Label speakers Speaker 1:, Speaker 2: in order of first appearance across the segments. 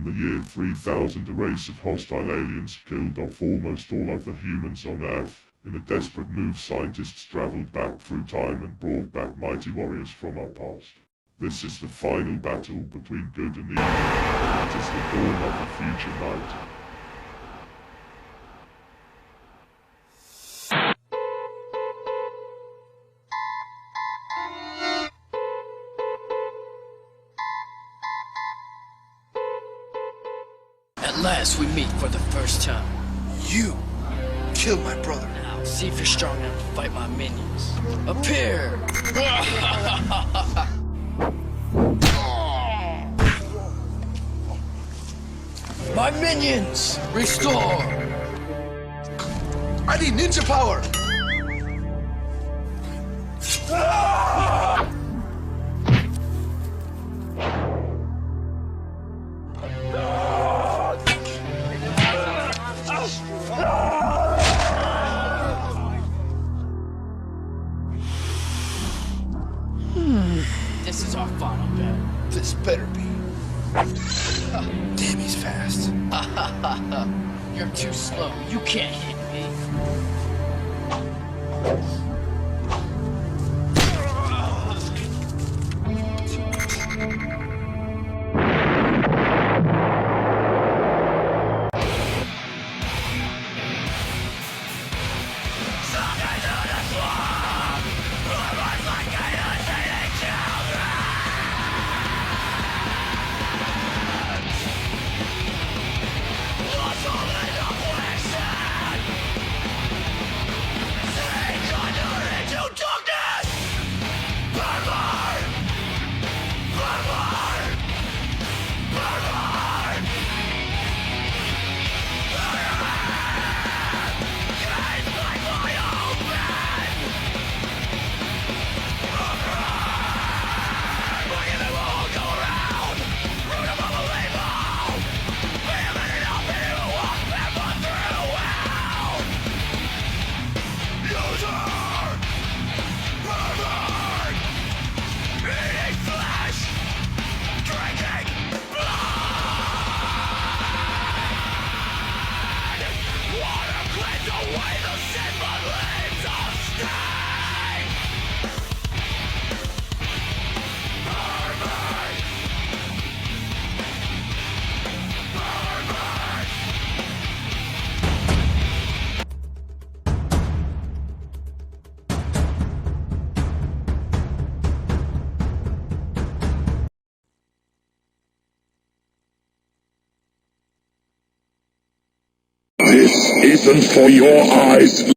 Speaker 1: In the year 3000, a race of hostile aliens killed off almost all other humans on Earth. In a desperate move, scientists traveled back through time and brought back mighty warriors from our past. This is the final battle between good and evil. It is the dawn of a future night.
Speaker 2: At last we meet for the first time.
Speaker 3: You killed my brother.
Speaker 2: Now, see if you're strong enough to fight my minions. Appear! My minions! Restore!
Speaker 3: I need ninja power!
Speaker 2: This is our final battle.
Speaker 3: This better be. Damn, he's fast.
Speaker 2: You're too slow. You can't hit me.
Speaker 4: This isn't for your eyes.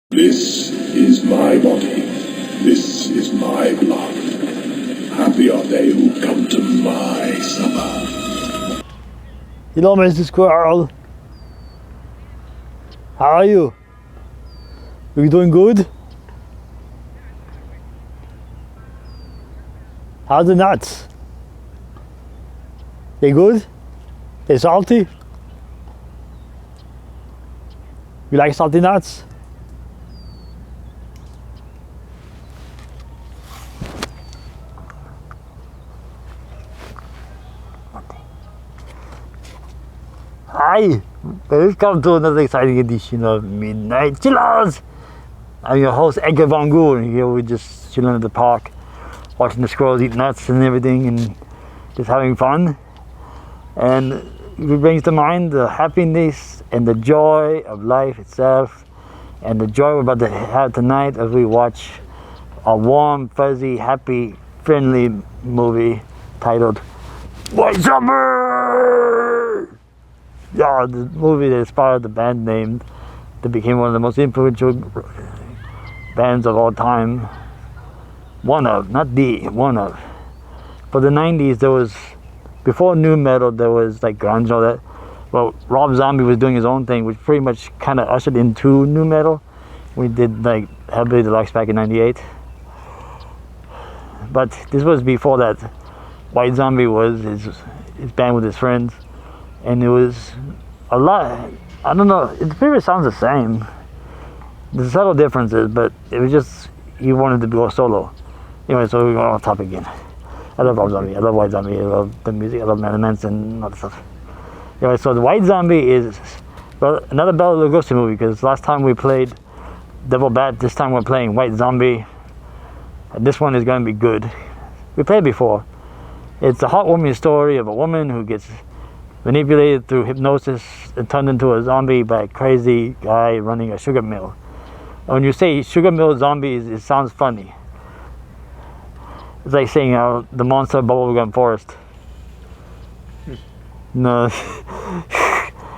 Speaker 4: This is my body. This is my blood. Happy are they who come to my supper.
Speaker 5: Hello, Mr. Squirrel. How are you? Are you doing good? How are the nuts? They good? They salty? You like salty nuts? Hi! Let's come to another exciting edition of Midnight Chillers. I'm your host, Edgar Von Ghoul, and here we're just chilling at the park, watching the squirrels eat nuts and everything, and just having fun. And it brings to mind the happiness and the joy of life itself, and the joy we're about to have tonight as we watch a warm, fuzzy, happy, friendly movie titled White Summer! Yeah, the movie that inspired the band name that became one of the most influential bands of all time. One of. For the 90s, there was, before nu metal, there was like grunge and all that. Well, Rob Zombie was doing his own thing, which pretty much kind of ushered into nu metal. We did like Hellbilly Deluxe back in '98. But this was before that. White Zombie was his band with his friends. And it was a lot, I don't know, it pretty much sounds the same. There's subtle differences, but it was just, he wanted to go solo. Anyway, so we're going off topic again. I love Rob Zombie, I love White Zombie, I love the music, I love Marilyn Manson and all that stuff. Anyway, so the White Zombie is another Bela Lugosi movie, because last time we played Devil Bat, this time we're playing White Zombie. And this one is going to be good. We played before. It's a heartwarming story of a woman who gets manipulated through hypnosis and turned into a zombie by a crazy guy running a sugar mill. And when you say sugar mill zombies, it sounds funny. It's like saying the monster of Bubblegum Forest. No.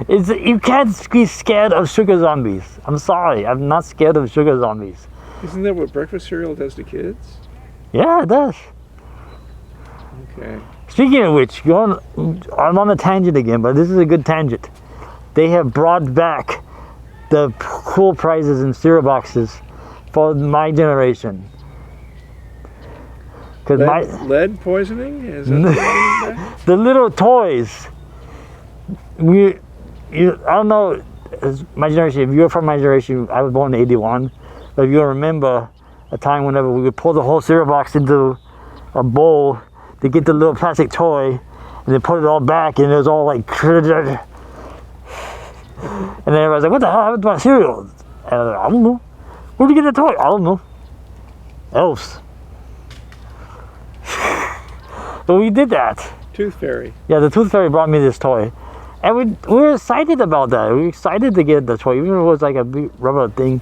Speaker 5: You can't be scared of sugar zombies. I'm sorry, I'm not scared of sugar zombies.
Speaker 6: Isn't that what breakfast cereal does to kids?
Speaker 5: Yeah, it does.
Speaker 6: Okay.
Speaker 5: Speaking of which, I'm on a tangent again, but this is a good tangent. They have brought back the cool prizes in cereal boxes for my generation.
Speaker 6: Lead poisoning? Is that
Speaker 5: the little toys. I don't know, my generation, if you're from my generation, I was born in '81, but if you remember a time whenever we would pull the whole cereal box into a bowl to get the little plastic toy, and then put it all back, and it was all like, and then everybody's like, what the hell happened to my cereal? And I was like, I don't know. Where'd you get the toy? I don't know. Elves. But we did that.
Speaker 6: Tooth Fairy.
Speaker 5: Yeah, the Tooth Fairy brought me this toy. And we were excited about that. We were excited to get the toy, even if it was like a big rubber thing.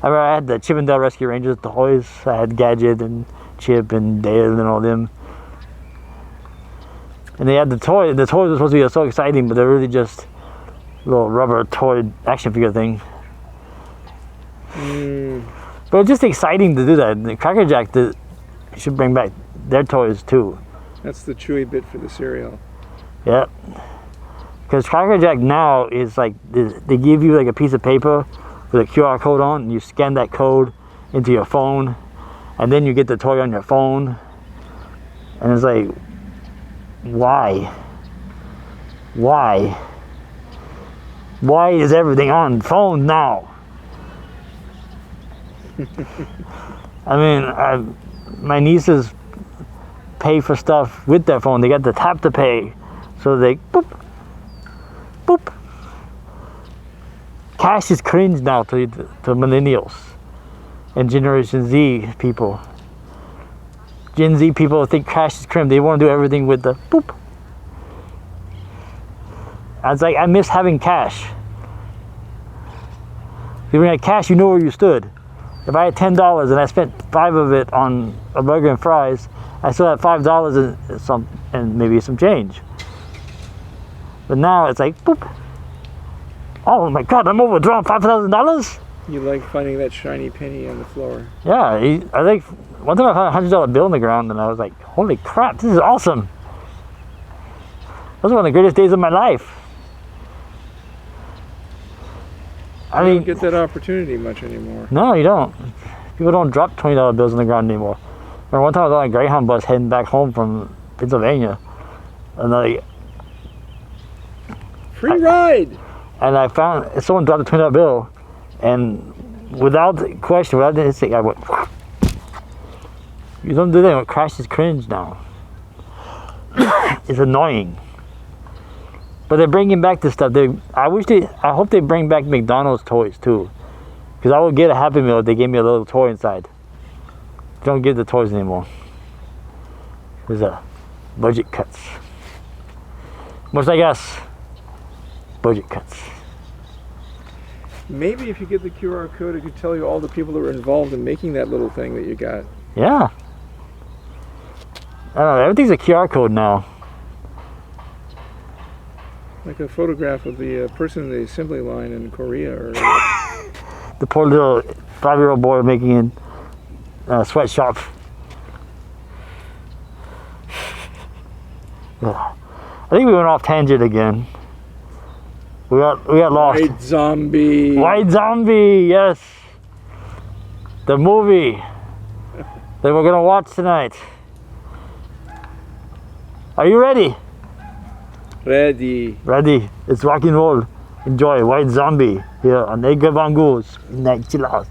Speaker 5: I remember I had the Chip and Dale Rescue Rangers toys. I had Gadget and Chip and Dale and all them. And they had the toy. The toys were supposed to be so exciting, but they're really just little rubber toy action figure thing. But it's just exciting to do that. The Cracker Jack should bring back their toys too.
Speaker 6: That's the chewy bit for the cereal.
Speaker 5: Yep. Because Cracker Jack now is like, they give you like a piece of paper with a QR code on, and you scan that code into your phone, and then you get the toy on your phone. And it's like, why? Why is everything on phone now? I mean, my nieces pay for stuff with their phone. They got the tap to pay, so they boop, boop. Cash is cringe now to millennials and Generation Z people. Gen Z people think cash is cringe. They want to do everything with the boop. I was like, I miss having cash. If you had cash, you know where you stood. If I had $10 and I spent $5 of it on a burger and fries, I still have $5 and maybe some change. But now it's like, boop. Oh my God, I'm overdrawn $5,000.
Speaker 6: You like finding that shiny penny on the floor.
Speaker 5: Yeah, I think one time I found a $100 bill on the ground, and I was like, holy crap, this is awesome. That was one of the greatest days of my life.
Speaker 6: I mean, you don't get that opportunity much anymore.
Speaker 5: No, you don't. People don't drop $20 bills on the ground anymore. Remember one time I was on a Greyhound bus heading back home from Pennsylvania, and
Speaker 6: free ride!
Speaker 5: And I found someone dropped a $20 bill, and without question, without anything, I went, you don't do that. Crash is cringe now. It's annoying. But they're bringing back this stuff. I hope they bring back McDonald's toys too. Because I would get a Happy Meal if they gave me a little toy inside. Don't give the toys anymore. There's a budget cuts. Much like us. Budget cuts.
Speaker 6: Maybe if you get the QR code, it could tell you all the people that were involved in making that little thing that you got.
Speaker 5: Yeah. I don't know, everything's a QR code now.
Speaker 6: Like a photograph of the person in the assembly line in Korea. Or
Speaker 5: The poor little 5-year-old boy making a sweatshop. I think we went off tangent again. We got lost.
Speaker 6: White Zombie.
Speaker 5: White Zombie, yes. The movie that we're gonna watch tonight. Are you ready?
Speaker 6: Ready.
Speaker 5: Ready. It's rock and roll. Enjoy White Zombie here on Edgar Von Ghoul's Midnight Chill Out.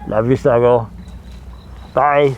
Speaker 5: Love you, Sago. Bye.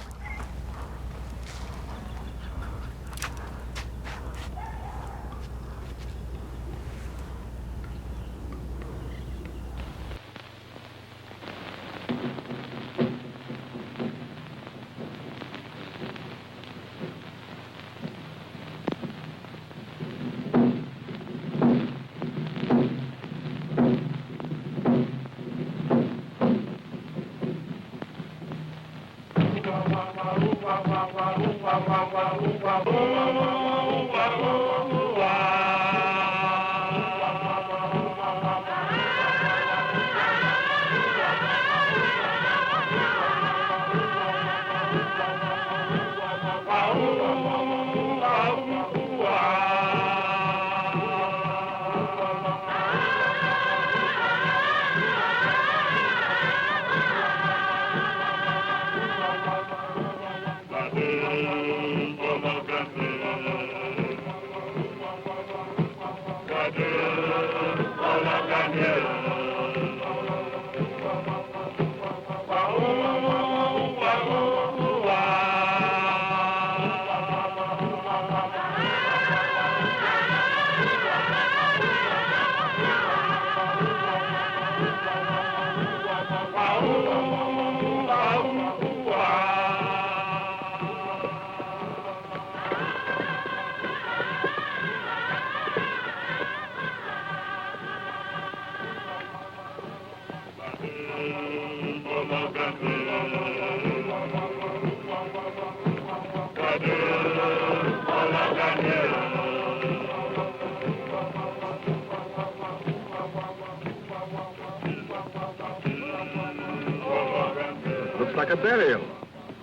Speaker 7: Looks like a burial.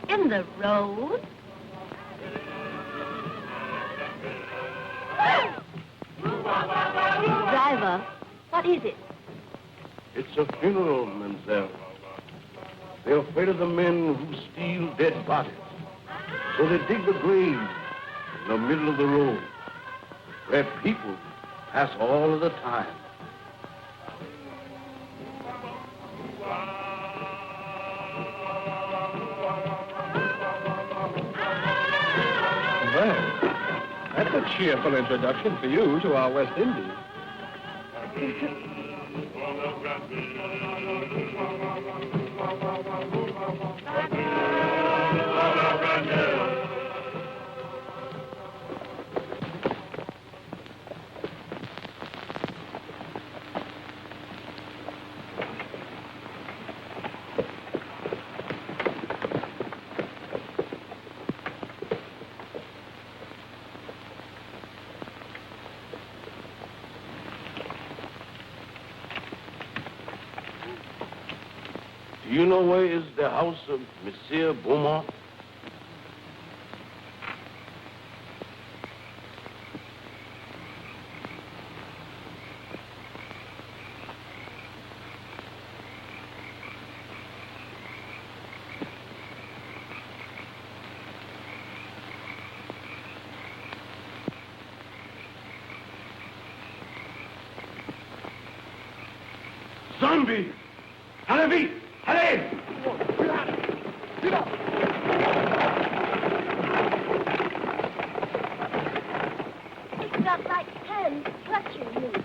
Speaker 8: In the road? Driver, what is it?
Speaker 7: It's a funeral, mademoiselle. They're afraid of the men who steal dead bodies. So they dig the grave in the middle of the road, where people pass all of the time.
Speaker 9: Well, that's a cheerful introduction for you to our West Indies.
Speaker 7: Do you know where is the house of Monsieur Beaumont? Zombie! Allez! Allez!
Speaker 8: It's not like hell. Then what's your mood?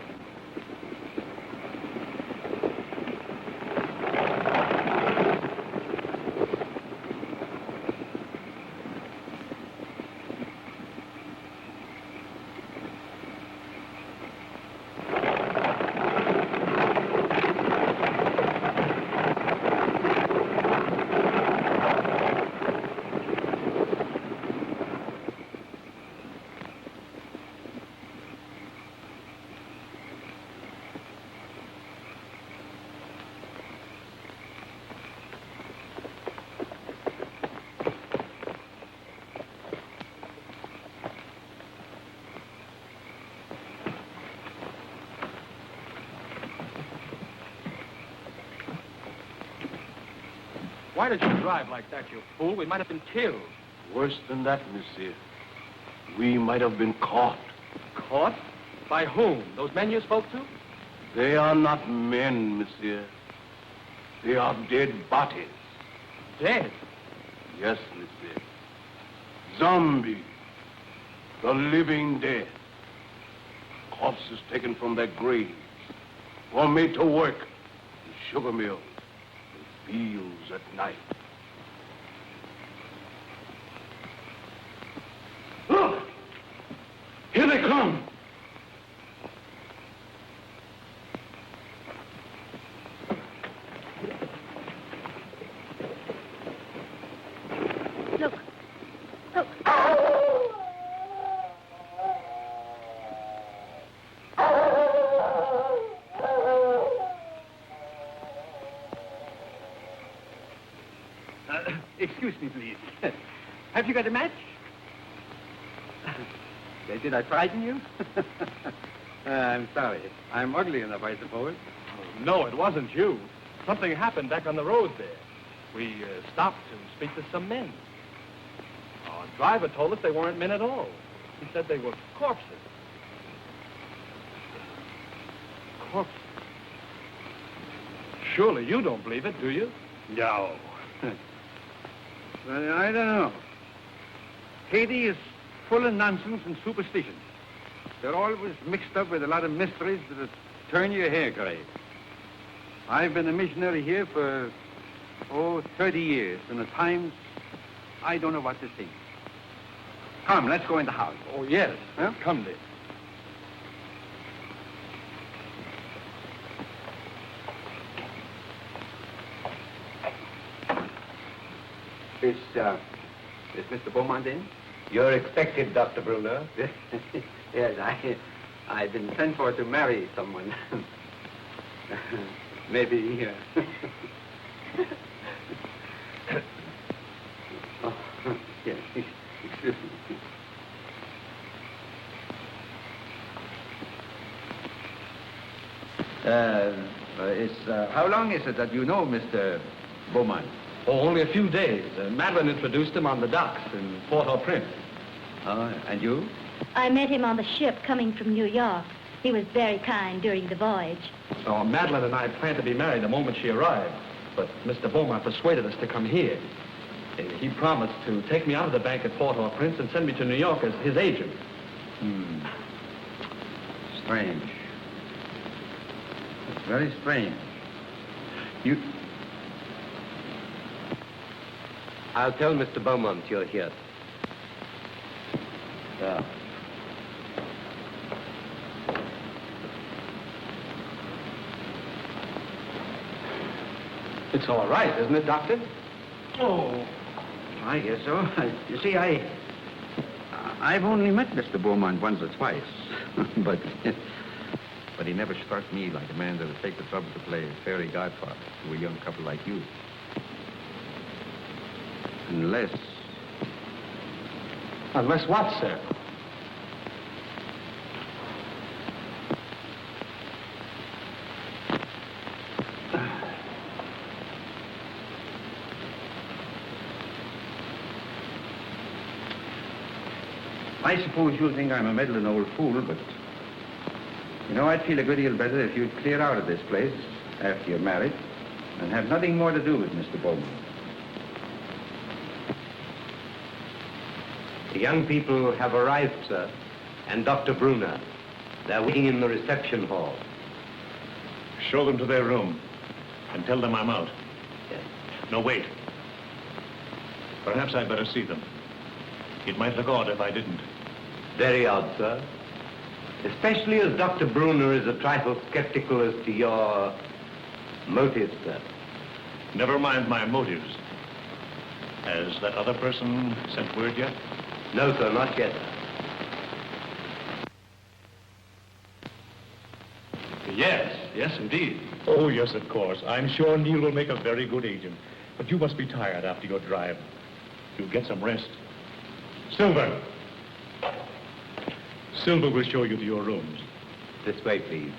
Speaker 9: Why did you drive like that, you fool? We might have been killed.
Speaker 7: Worse than that, monsieur. We might have been caught.
Speaker 9: Caught? By whom? Those men you spoke to?
Speaker 7: They are not men, monsieur. They are dead bodies.
Speaker 9: Dead?
Speaker 7: Yes, monsieur. Zombies. The living dead. Corpses taken from their graves. Or made to work in sugar mills and fields at night. Look! Here they come!
Speaker 8: Look. Look.
Speaker 9: Excuse me, please. Have you got a match? Did I frighten you? I'm sorry. I'm ugly enough, I suppose. No, it wasn't you. Something happened back on the road there. We stopped to speak to some men. Our driver told us they weren't men at all. He said they were corpses. Corpses? Surely you don't believe it, do you?
Speaker 10: No. Well, I don't know. Haiti is full of nonsense and superstition. They're always mixed up with a lot of mysteries that'll turn your hair gray. I've been a missionary here for, 30 years, and at times, I don't know what to think. Come, let's go in the house.
Speaker 9: Oh, yes.
Speaker 10: Huh?
Speaker 9: Come, Dick.
Speaker 10: Is Mr. Beaumont in?
Speaker 11: You're expected, Dr. Bruner.
Speaker 10: Yes, I've been sent for to marry someone. Maybe, oh, yes, excuse me. How long is it that you know Mr. Beaumont?
Speaker 9: Oh, only a few days. Madeline introduced him on the docks in Port-au-Prince.
Speaker 10: And you?
Speaker 8: I met him on the ship coming from New York. He was very kind during the voyage.
Speaker 9: Oh, Madeline and I planned to be married the moment she arrived, but Mr. Beaumont persuaded us to come here. He promised to take me out of the bank at Port-au-Prince and send me to New York as his agent.
Speaker 10: Strange. It's very strange.
Speaker 11: I'll tell Mr. Beaumont you're here.
Speaker 10: Yeah.
Speaker 9: It's all right, isn't it, Doctor?
Speaker 10: Oh, I guess so. You see, I've only met Mr. Beaumont once or twice, but he never struck me like a man that would take the trouble to play fairy godfather to a young couple like you. Unless...
Speaker 9: Unless what, sir?
Speaker 10: I suppose you'll think I'm a meddling old fool, but... You know, I'd feel a good deal better if you'd clear out of this place after you're married and have nothing more to do with Mr. Beaumont.
Speaker 11: The young people have arrived, sir, and Dr. Bruner. They're waiting in the reception hall.
Speaker 9: Show them to their room and tell them I'm out.
Speaker 11: Yes.
Speaker 9: No, wait. Perhaps I'd better see them. It might look odd if I didn't.
Speaker 11: Very odd, sir. Especially as Dr. Bruner is a trifle skeptical as to your motives, sir.
Speaker 9: Never mind my motives. Has that other person sent word yet?
Speaker 11: No, sir, not yet.
Speaker 9: Yes, indeed. Oh, yes, of course. I'm sure Neil will make a very good agent. But you must be tired after your drive. You'll get some rest. Silver! Silver will show you to your rooms.
Speaker 11: This way, please.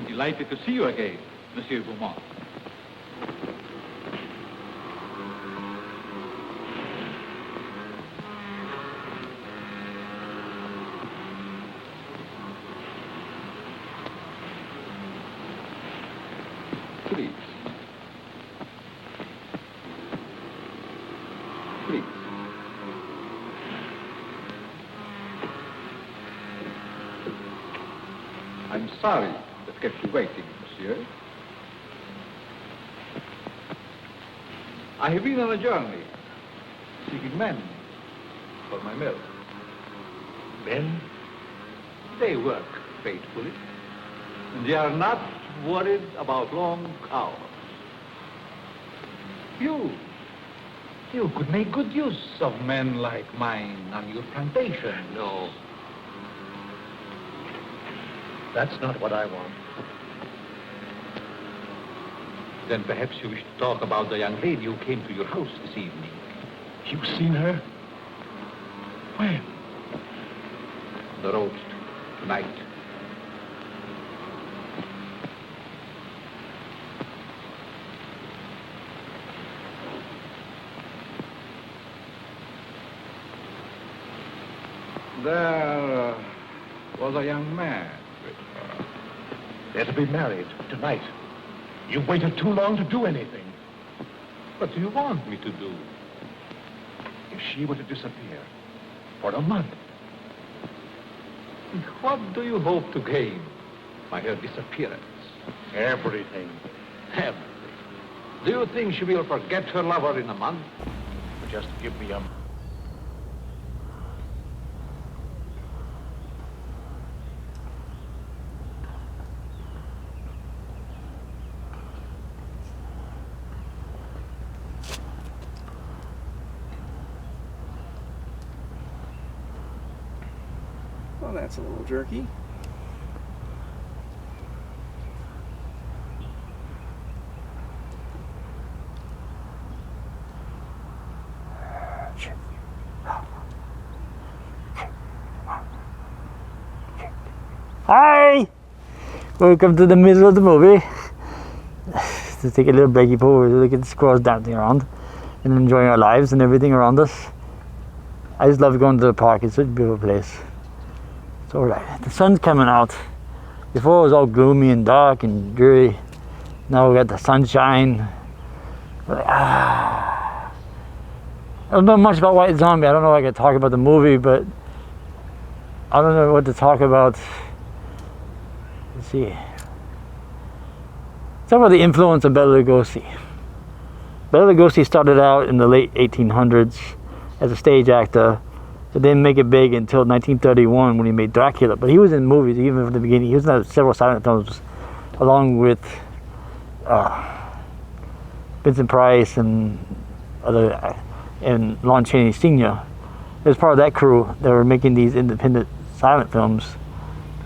Speaker 12: Delighted to see you again, Monsieur Beaumont. Please. Please. I'm sorry that kept you waiting, monsieur. I have been on a journey, seeking men for my mill.
Speaker 9: Men?
Speaker 12: They work faithfully, and they are not worried about long hours. You could make good use of men like mine on your plantation.
Speaker 13: No. That's not what I want.
Speaker 12: Then perhaps you wish to talk about the young lady who came to your house this evening.
Speaker 13: You've seen her? When?
Speaker 12: The roast, tonight. There was a young man with her.
Speaker 13: They're to be married tonight. You've waited too long to do anything.
Speaker 12: What do you want me to do?
Speaker 13: If she were to disappear for a month,
Speaker 12: What do you hope to gain by her disappearance?
Speaker 13: everything.
Speaker 12: Everything. Do you think she will forget her lover in a month?
Speaker 13: Just give me a...
Speaker 6: Well, that's a little jerky.
Speaker 5: Hi! Welcome to the middle of the movie. To take a little breaky before we look at the squirrels dancing around and enjoying our lives and everything around us. I just love going to the park. It's such a beautiful place. It's alright. The sun's coming out. Before it was all gloomy and dark and dreary. Now we got the sunshine. We're like, I don't know much about White Zombie. I don't know if I could talk about the movie, but I don't know what to talk about. Let's see. Talk about the influence of Bela Lugosi. Bela Lugosi started out in the late 1800s as a stage actor. It didn't make it big until 1931 when he made Dracula. But he was in movies even from the beginning. He was in several silent films along with Vincent Price and Lon Chaney Sr. He was part of that crew that were making these independent silent films.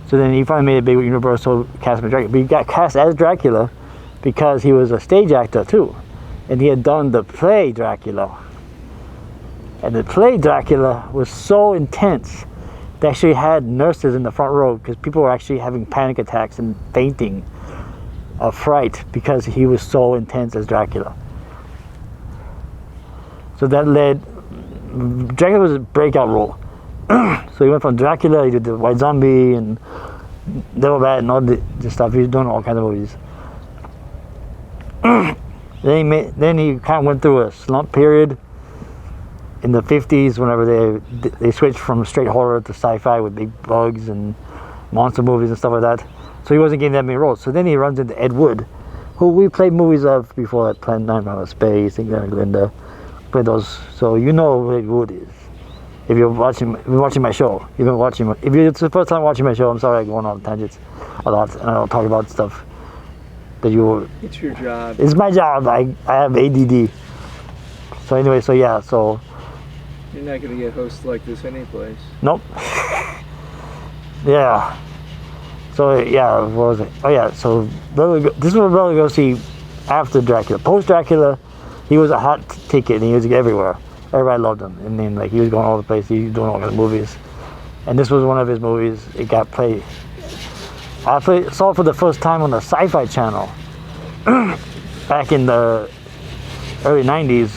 Speaker 5: So then he finally made it big with Universal cast him as Dracula. But he got cast as Dracula because he was a stage actor too. And he had done the play Dracula. And the play Dracula was so intense, they actually had nurses in the front row because people were actually having panic attacks and fainting of fright because he was so intense as Dracula. So that led, Dracula was a breakout role. So he went from Dracula, he did the White Zombie and Devil Bat and all the stuff. He was doing all kinds of movies. Then he kind of went through a slump period in the 50s whenever they switched from straight horror to sci-fi with big bugs and monster movies and stuff like that. So he wasn't getting that many roles. So then he runs into Ed Wood, who we played movies of before, like Planet 9 from Outer Space, Think Like Linda. Played those. So you know who Ed Wood is. If you're watching my show, if it's the first time watching my show, I'm sorry I go on tangents a lot and I don't talk about stuff that you.
Speaker 6: It's your job.
Speaker 5: It's my job. I have ADD. So anyway, so yeah, so.
Speaker 6: You're not gonna get hosts like this anyplace.
Speaker 5: Nope. Yeah. So yeah, what was it? Oh yeah, so this is what Bela Lugosi after Dracula. Post Dracula, he was a hot ticket and he was everywhere. Everybody loved him. And then like he was going all over the place, he was doing all kinds of movies. And this was one of his movies. It got played. I saw it for the first time on the Sci-Fi Channel back in the early 90s.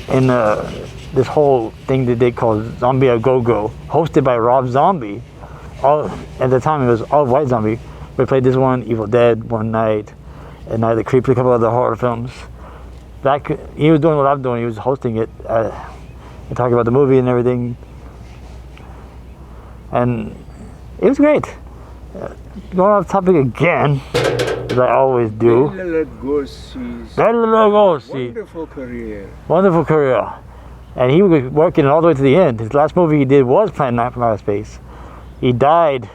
Speaker 5: In this whole thing that they called Zombie A Go-Go, hosted by Rob Zombie. At the time it was all White Zombie. We played this one, Evil Dead, one night, and Night of the Creeps, a couple other horror films. He was doing what I'm doing, he was hosting it, and talking about the movie and everything. And it was great. Going off topic again, as I always do.
Speaker 6: Bela Lugosi's wonderful career.
Speaker 5: Wonderful career. And he was working all the way to the end. His last movie he did was Planet 9 from Outer Space. He died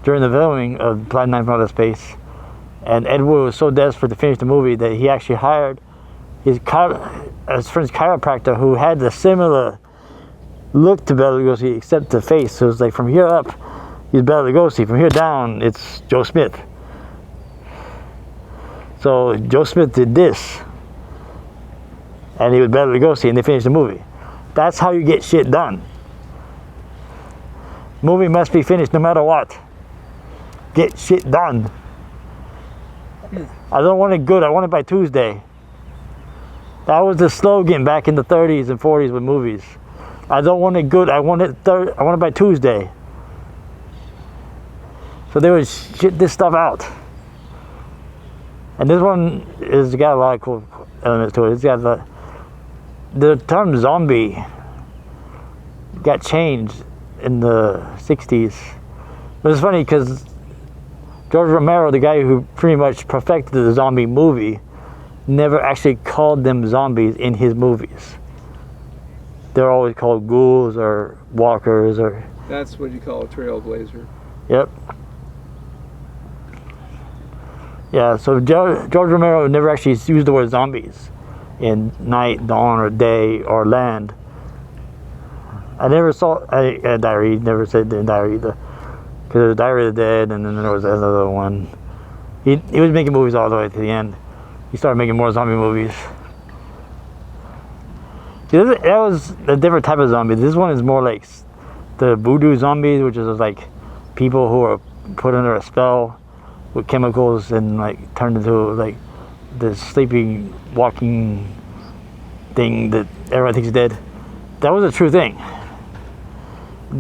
Speaker 5: during the filming of Plan 9 from Outer Space. And Ed Wood was so desperate to finish the movie that he actually hired his friend's chiropractor, who had the similar look to Bela Lugosi except the face. So it's like from here up, he's Bela Lugosi. From here down, it's Joe Smith. So Joe Smith did this, and he was Bela Lugosi, and they finished the movie. That's how you get shit done. Movie must be finished no matter what. Get shit done. I don't want it good, I want it by Tuesday. That was the slogan back in the 30s and 40s with movies. I don't want it good, I want it by Tuesday. So they would shit this stuff out. And this one has got a lot of cool elements to it. It's got the term zombie got changed in the 60s. But it's funny because George Romero, the guy who pretty much perfected the zombie movie, never actually called them zombies in his movies. They're always called ghouls or walkers or...
Speaker 6: That's what you call a trailblazer.
Speaker 5: Yep. Yeah, so George Romero never actually used the word zombies in night, dawn, or day, or land. I never saw a diary, never said the diary either. Because there was Diary of the Dead, and then there was another one. He was making movies all the way to the end. He started making more zombie movies. See, that was a different type of zombie. This one is more like the voodoo zombies, which is like people who are put under a spell with chemicals and like turned into like the sleeping, walking thing that everyone thinks is dead. That was a true thing.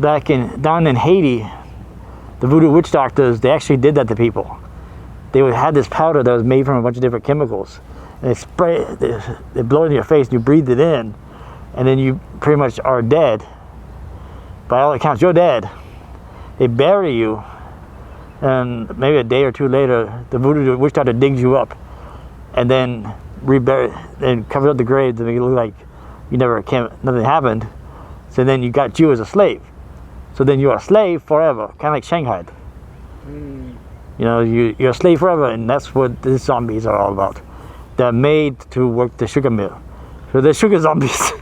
Speaker 5: Down in Haiti, the voodoo witch doctors, they actually did that to people. They had this powder that was made from a bunch of different chemicals, and they spray it, they blow it in your face, and you breathe it in, and then you pretty much are dead. By all accounts, you're dead. They bury you, and maybe a day or two later, the voodoo witch doctor digs you up, and then and covers up the grave to make it look like you nothing happened. So then you got you as a slave. So then you're a slave forever, kind of like Shanghai. You know, you're a slave forever, and that's what these zombies are all about. They're made to work the sugar mill. So they're sugar zombies.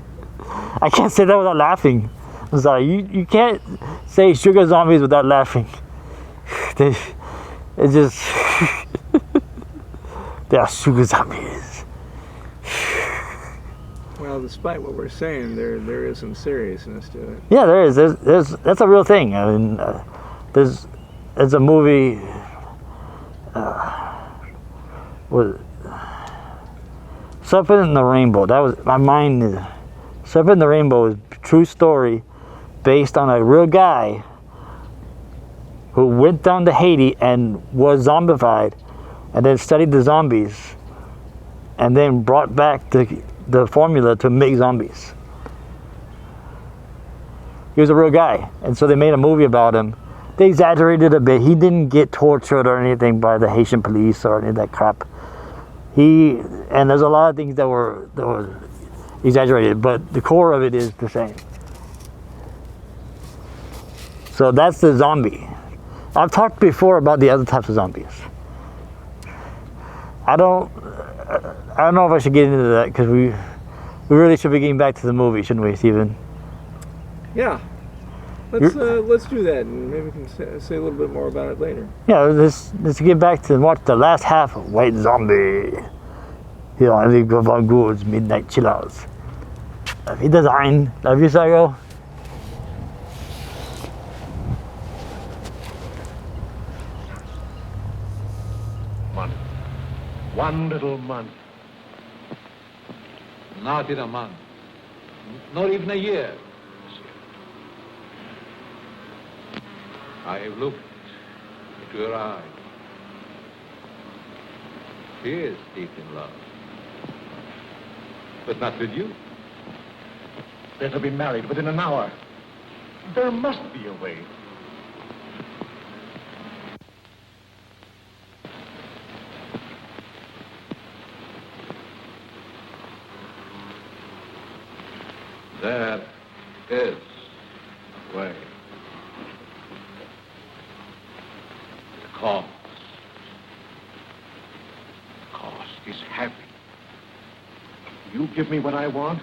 Speaker 5: I can't say that without laughing. I'm sorry, you can't say sugar zombies without laughing. It's just... they are sugar zombies.
Speaker 6: Well, despite what we're saying, there is some seriousness to it.
Speaker 5: Yeah, there is. That's a real thing. I mean, there's a movie. Was Serpent in the Rainbow. That was my mind. Serpent in the Rainbow is a true story based on a real guy who went down to Haiti and was zombified, and then studied the zombies, and then brought back the formula to make zombies. He was a real guy, and so they made a movie about him. They exaggerated a bit. He didn't get tortured or anything by the Haitian police or any of that crap. And there's a lot of things that were exaggerated, but the core of it is the same. So that's the zombie. I've talked before about the other types of zombies. I don't know if I should get into that, because we really should be getting back to the movie, shouldn't we, Stephen?
Speaker 6: Yeah. Let's do that, and maybe we can say a little bit more about it later.
Speaker 5: Yeah, let's get back to watch the last half of White Zombie here on Edgar Von Ghoul's Midnight Chillers. Auf Wiedersehen. Love you, Sago.
Speaker 13: One little month.
Speaker 12: Not in a month. Not even a year. I have looked into your eyes. She is deep in love. But not with you.
Speaker 13: They're to be married within an hour. There must be a way.
Speaker 12: There is a way.
Speaker 13: Cost. Cost is heavy. You give me what I want,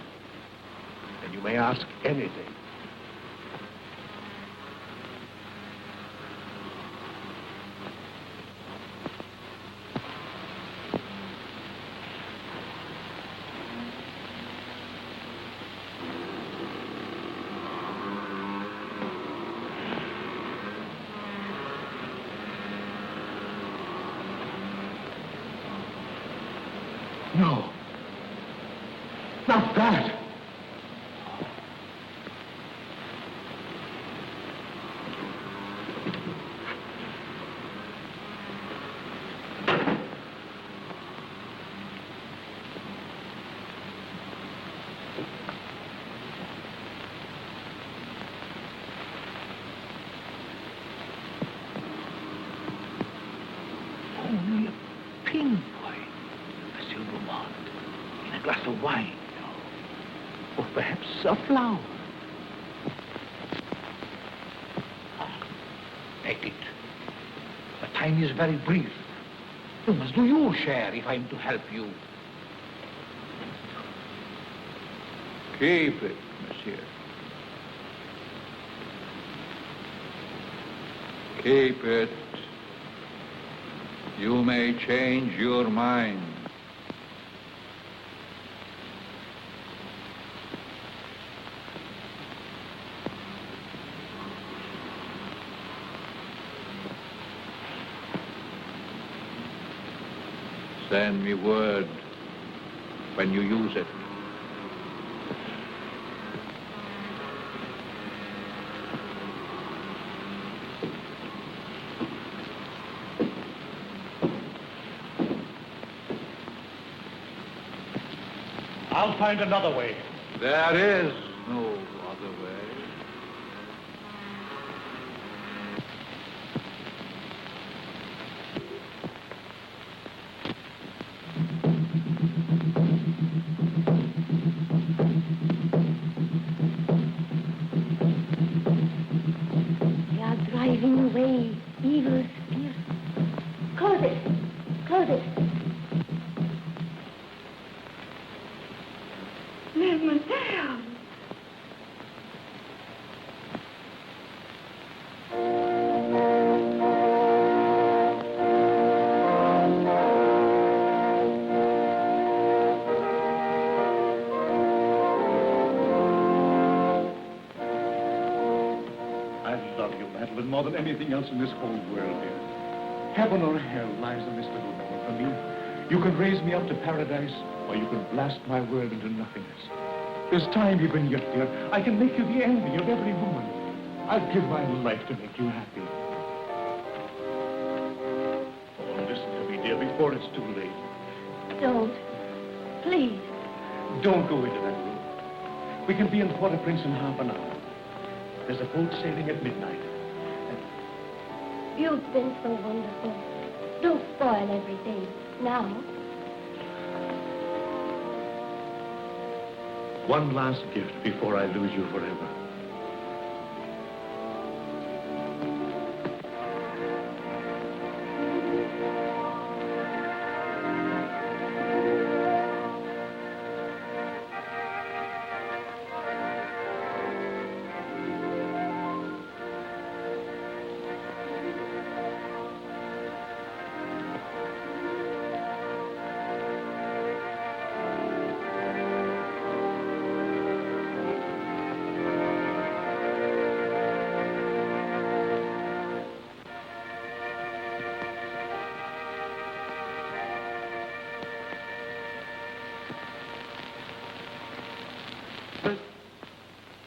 Speaker 13: and you may ask anything. No. Not that. Only a pinpoint, Monsieur Beaumont, in a glass of wine. Or perhaps a flower. Take it. The time is very brief. You must do your share if I'm to help you. Keep it, monsieur. Keep it. You may change your mind. Send me word when you use it.
Speaker 12: I'll find another way.
Speaker 13: There is no other way.
Speaker 8: They are driving away evil spirits. Close it. Close it. Mademoiselle.
Speaker 13: I love you, Madeline, more than anything else in this whole world, dear. Heaven or hell lies in this little moment for me. You can raise me up to paradise, or you can blast my world into nothingness. There's time even yet, dear. I can make you the envy of every woman. I'd give my life to make you happy. Oh, listen to me, dear, before it's too late.
Speaker 8: Don't. Please.
Speaker 13: Don't go into that room. We can be in Port-au-Prince in half an hour. There's a boat sailing at midnight.
Speaker 8: You've been so wonderful. Don't spoil everything. Now.
Speaker 13: One last gift before I lose you forever.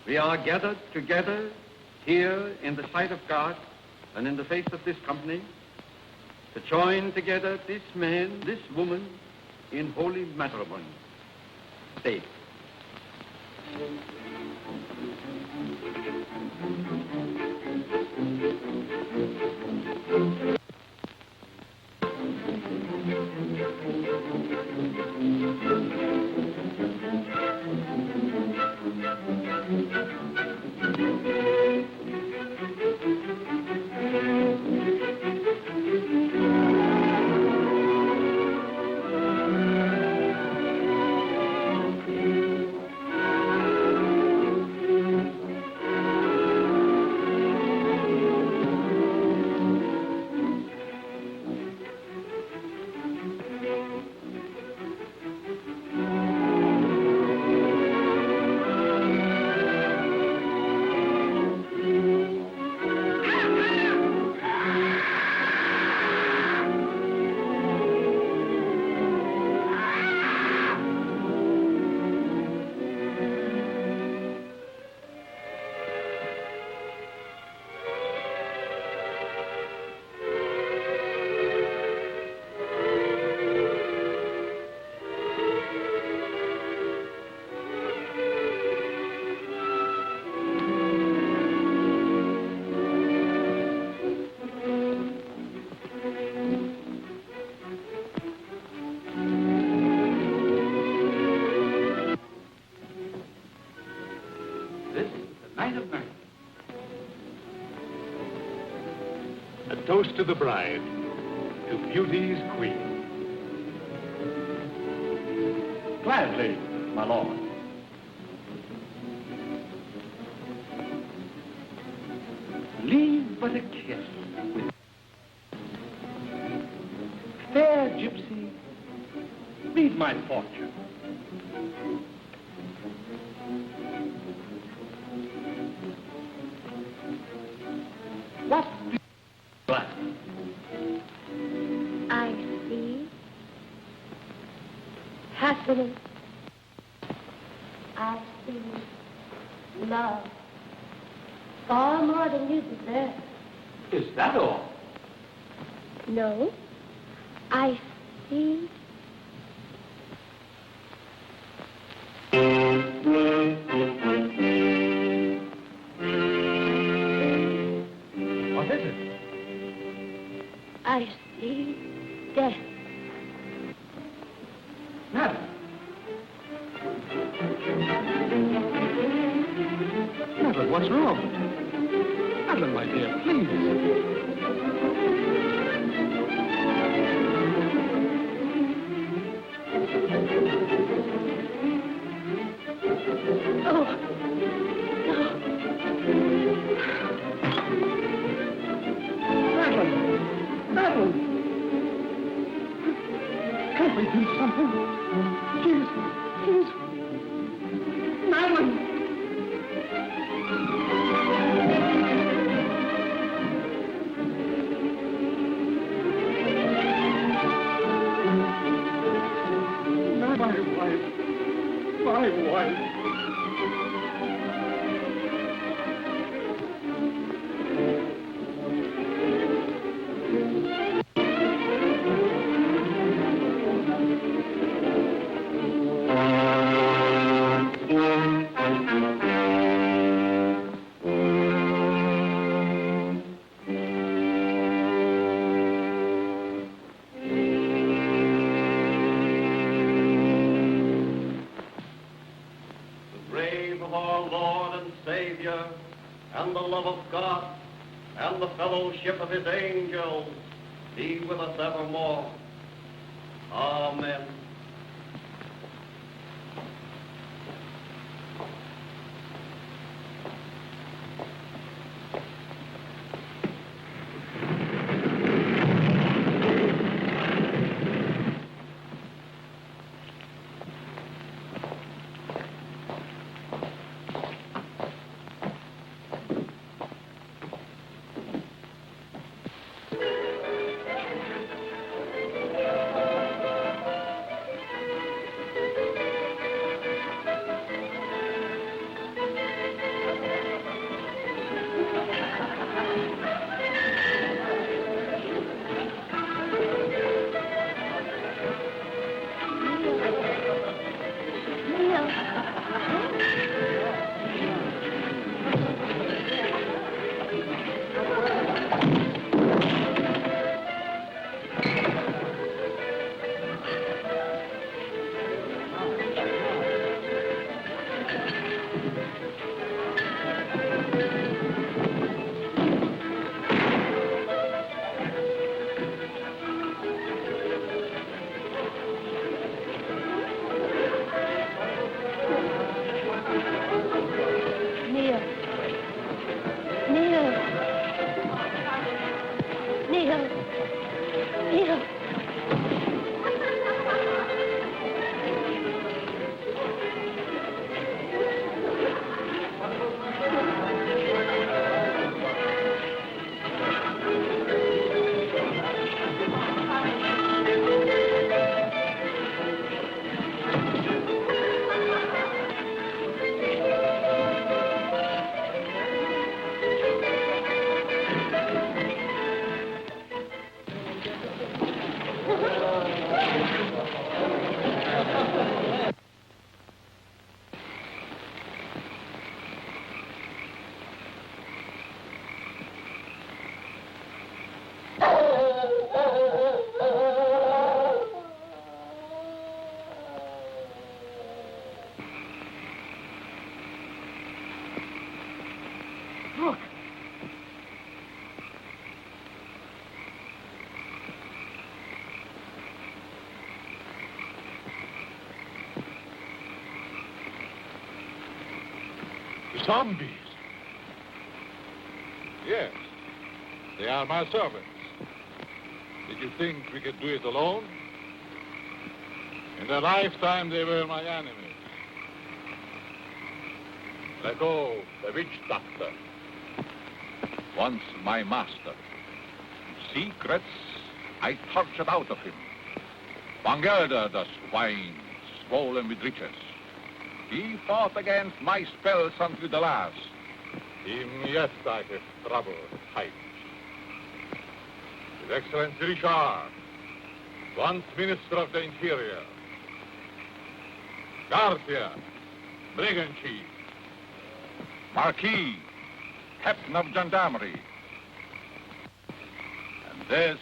Speaker 10: We are gathered together here in the sight of God and in the face of this company to join together this man, this woman in holy matrimony. Stay. this is the night of nights.
Speaker 9: A toast to the bride, to beauty's queen. Gladly, my lord.
Speaker 10: Leave but a kiss with fair gypsy,
Speaker 9: Read my fortune.
Speaker 10: what do you like?
Speaker 8: I see happiness. I see love. Far more than you deserve.
Speaker 10: Is that all?
Speaker 8: No. I see
Speaker 9: What is it?
Speaker 8: I see death.
Speaker 10: Madam. Madeline, what's wrong? Madeline, my dear, please.
Speaker 8: Oh, no.
Speaker 10: Madeline! Madeline! Can't we do something? She's... Madeline! My wife.
Speaker 7: And the love of God, and the fellowship of his angels be with us evermore. Amen.
Speaker 12: Zombies?
Speaker 9: Yes, they are my servants. Did you think we could do it alone? In their lifetime, they were my enemies. Lego, the witch doctor, once my master. Secrets I tortured out of him. Von Ghoul, the swine, swollen with riches. He fought against my spells until the last. Him, yes, I have trouble fight. His Excellency Richard, once Minister of the Interior. Garcia, Brigand Chief. Marquis, Captain of Gendarmerie. And this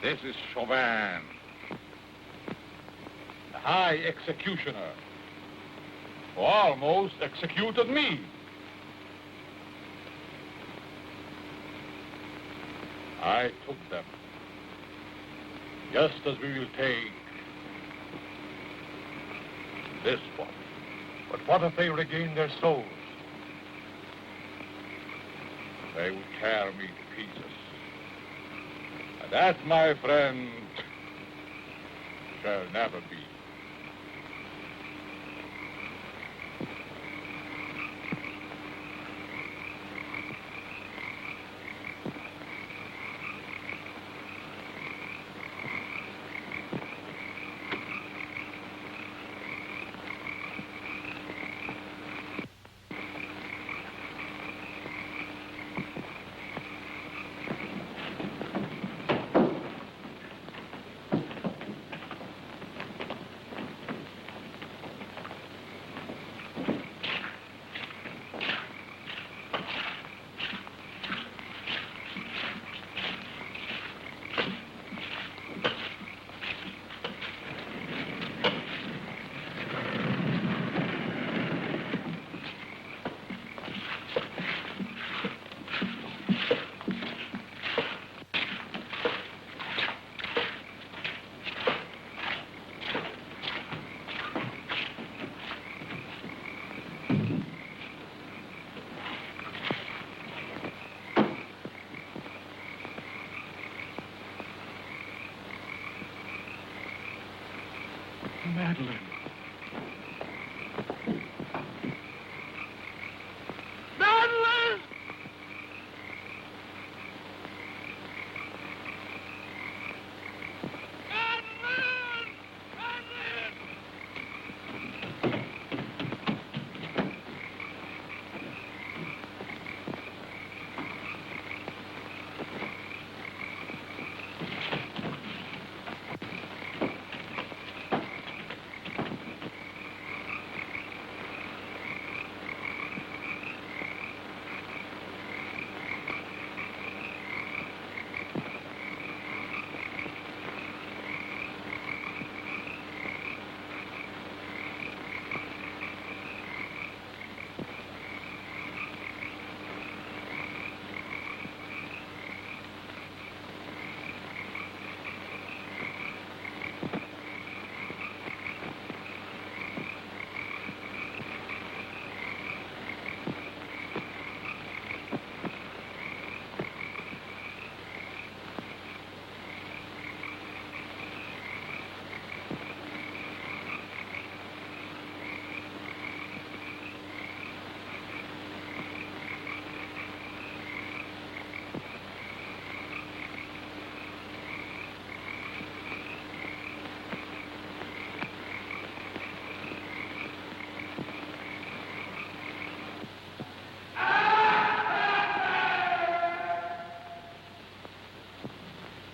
Speaker 9: is Chauvin, the High Executioner, who almost executed me. I took them, just as we will take this one. But what if they regain their souls? They would tear me to pieces. And that, my friend, shall never be.
Speaker 13: Madeline.
Speaker 12: Madeline!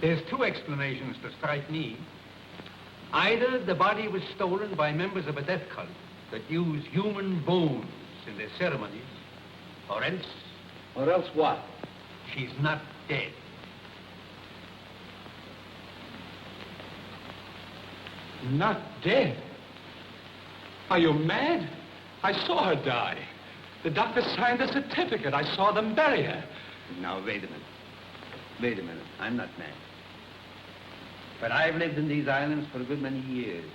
Speaker 10: There's two explanations that strike me. Either the body was stolen by members of a death cult that use human bones in their ceremonies, or else...
Speaker 11: Or else what?
Speaker 10: She's not dead.
Speaker 13: Not dead? Are you mad? I saw her die. The doctor signed the certificate. I saw them bury her.
Speaker 10: Now, wait a minute. Wait a minute. I'm not mad. But I've lived in these islands for a good many years.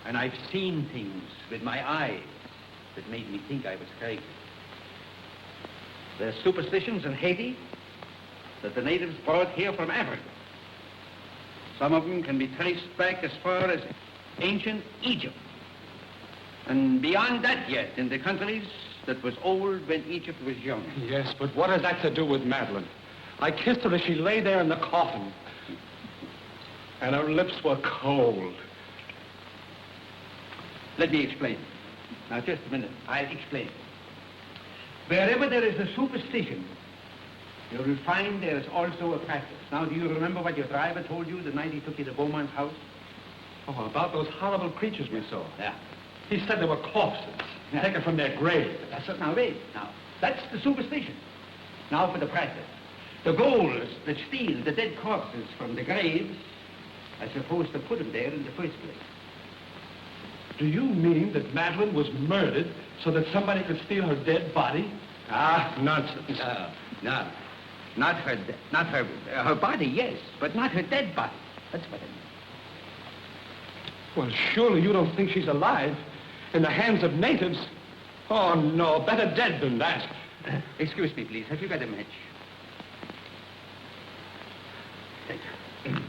Speaker 10: And I've seen things with my eyes. that made me think I was crazy. There's superstitions in Haiti that the natives brought here from Africa. Some of them can be traced back as far as ancient Egypt. And beyond that yet, in the countries that was old when Egypt was young.
Speaker 9: Yes, but what has that to do with Madeline? I kissed her as she lay there in the coffin. And her lips were cold.
Speaker 10: Let me explain. Now, just a minute. I'll explain. Wherever there is a superstition, you will find there is also a practice. Now, do you remember what your driver told you the night he took you to Beaumont's house?
Speaker 9: Oh, about those horrible creatures we saw.
Speaker 10: Yeah.
Speaker 9: He said they were corpses, taken from their grave.
Speaker 10: That's it. Now, wait. Now, that's the superstition. Now for the practice. The ghouls that steal the dead corpses from the graves are supposed to put them there in the first place.
Speaker 9: Do you mean that Madeline was murdered so that somebody could steal her dead body? Ah, nonsense.
Speaker 10: No. Not her body, yes, but not her dead body. That's what I mean.
Speaker 9: Well, surely you don't think she's alive in the hands of natives? Oh, no, better dead than that.
Speaker 10: Excuse me, please. Have you got a match? Thank you.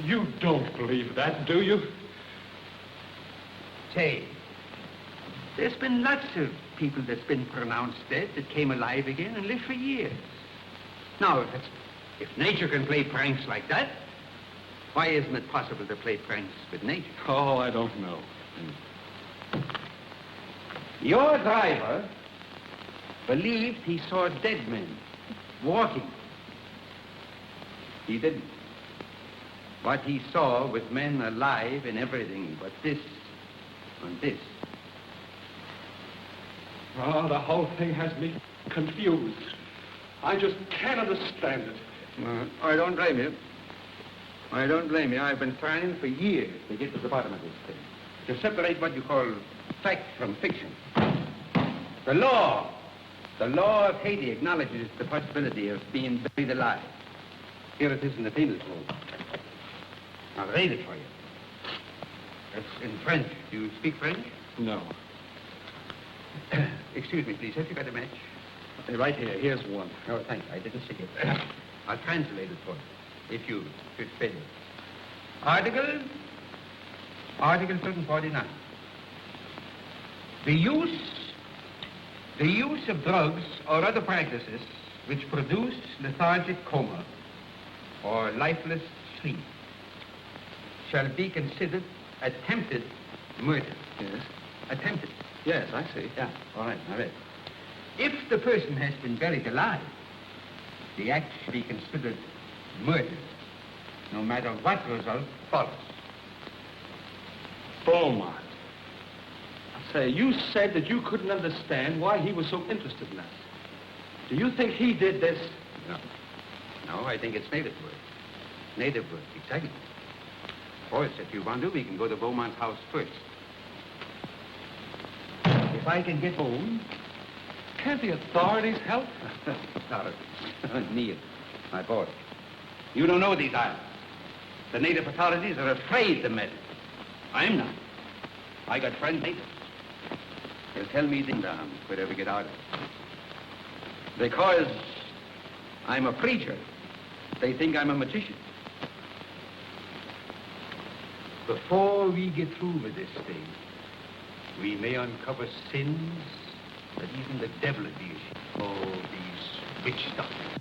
Speaker 9: You don't believe that, do you?
Speaker 10: Say, there's been lots of people that's been pronounced dead that came alive again and lived for years. Now, if nature can play pranks like that, why isn't it possible to play pranks with nature?
Speaker 9: Oh, I don't know.
Speaker 10: Your driver believed he saw dead men walking. He didn't. What he saw was men alive and everything but this and this.
Speaker 9: Oh, the whole thing has me confused. I just can't understand it.
Speaker 10: I don't blame you. I don't blame you. I've been trying for years to get to the bottom of this thing. To separate what you call fact from fiction. The law of Haiti acknowledges the possibility of being buried alive. Here it is in the penal code. I'll read it for you. It's in French. Do you speak French?
Speaker 9: No.
Speaker 10: Excuse me, please. Have you got a match?
Speaker 9: Right here. Here's one.
Speaker 10: Oh, thank you. I didn't see it. I'll translate it for you, if you should fail. Article 749. The use of drugs or other practices which produce lethargic coma or lifeless sleep shall be considered attempted murder.
Speaker 9: Yes.
Speaker 10: Attempted.
Speaker 9: Yes, I see.
Speaker 10: Yeah, all right, all right. If the person has been buried alive, the act should be considered murder, no matter what result follows.
Speaker 9: Beaumont. Say, you said that you couldn't understand why he was so interested in us. Do you think he did this?
Speaker 10: No. No, I think it's native work. Native work, exactly. Of course, if you want to, we can go to Beaumont's house first. If I can get home...
Speaker 9: Can't the authorities help?
Speaker 10: Authorities? Neil, my boy. You don't know these islands. The native authorities are afraid to meddle. I'm not. I got friends natives. They'll tell me down if we ever get out of it. Because I'm a preacher, they think I'm a magician. Before we get through with this thing, we may uncover sins that even the devil would be ashamed. Oh, these witch doctors.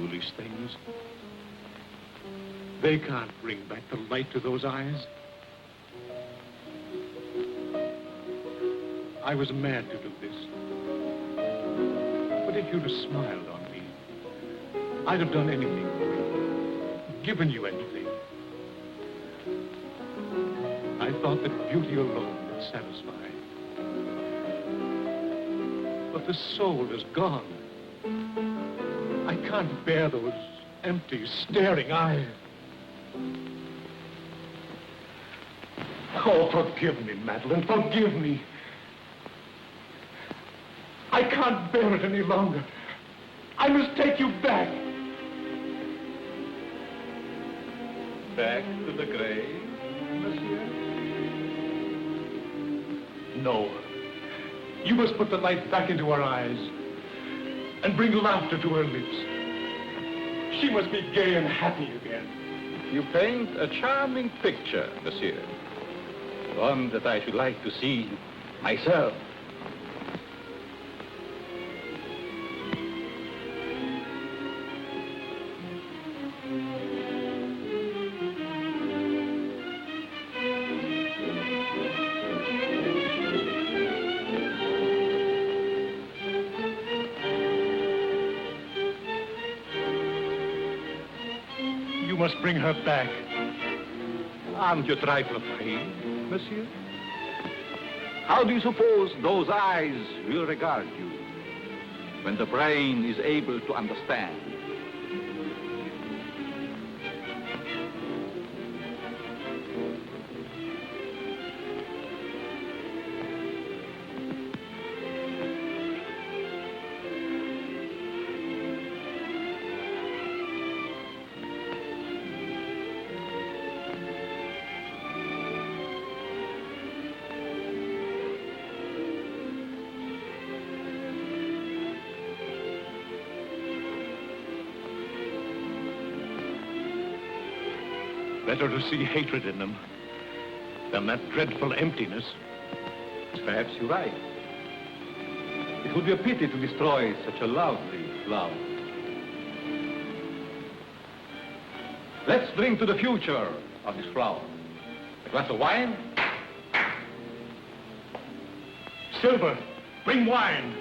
Speaker 13: foolish things. They can't bring back the light to those eyes. I was mad to do this. But if you'd have smiled on me, I'd have done anything for you, given you anything. I thought that beauty alone would satisfy. But the soul is gone. I can't bear those empty, staring eyes. Oh, forgive me, Madeline, forgive me. I can't bear it any longer. I must take you back.
Speaker 9: Back to the grave, monsieur?
Speaker 13: No. You must put the light back into her eyes and bring laughter to her lips. She must be gay and happy again.
Speaker 9: You paint a charming picture, monsieur. One that I should like to see myself.
Speaker 13: You must bring her back.
Speaker 9: Aren't you a trifle afraid, monsieur? How do you suppose those eyes will regard you when the brain is able to understand?
Speaker 13: Better to see hatred in them than that dreadful emptiness.
Speaker 9: Perhaps you're right. It would be a pity to destroy such a lovely flower. Let's drink to the future of this flower. A glass of wine?
Speaker 13: Silver, bring wine.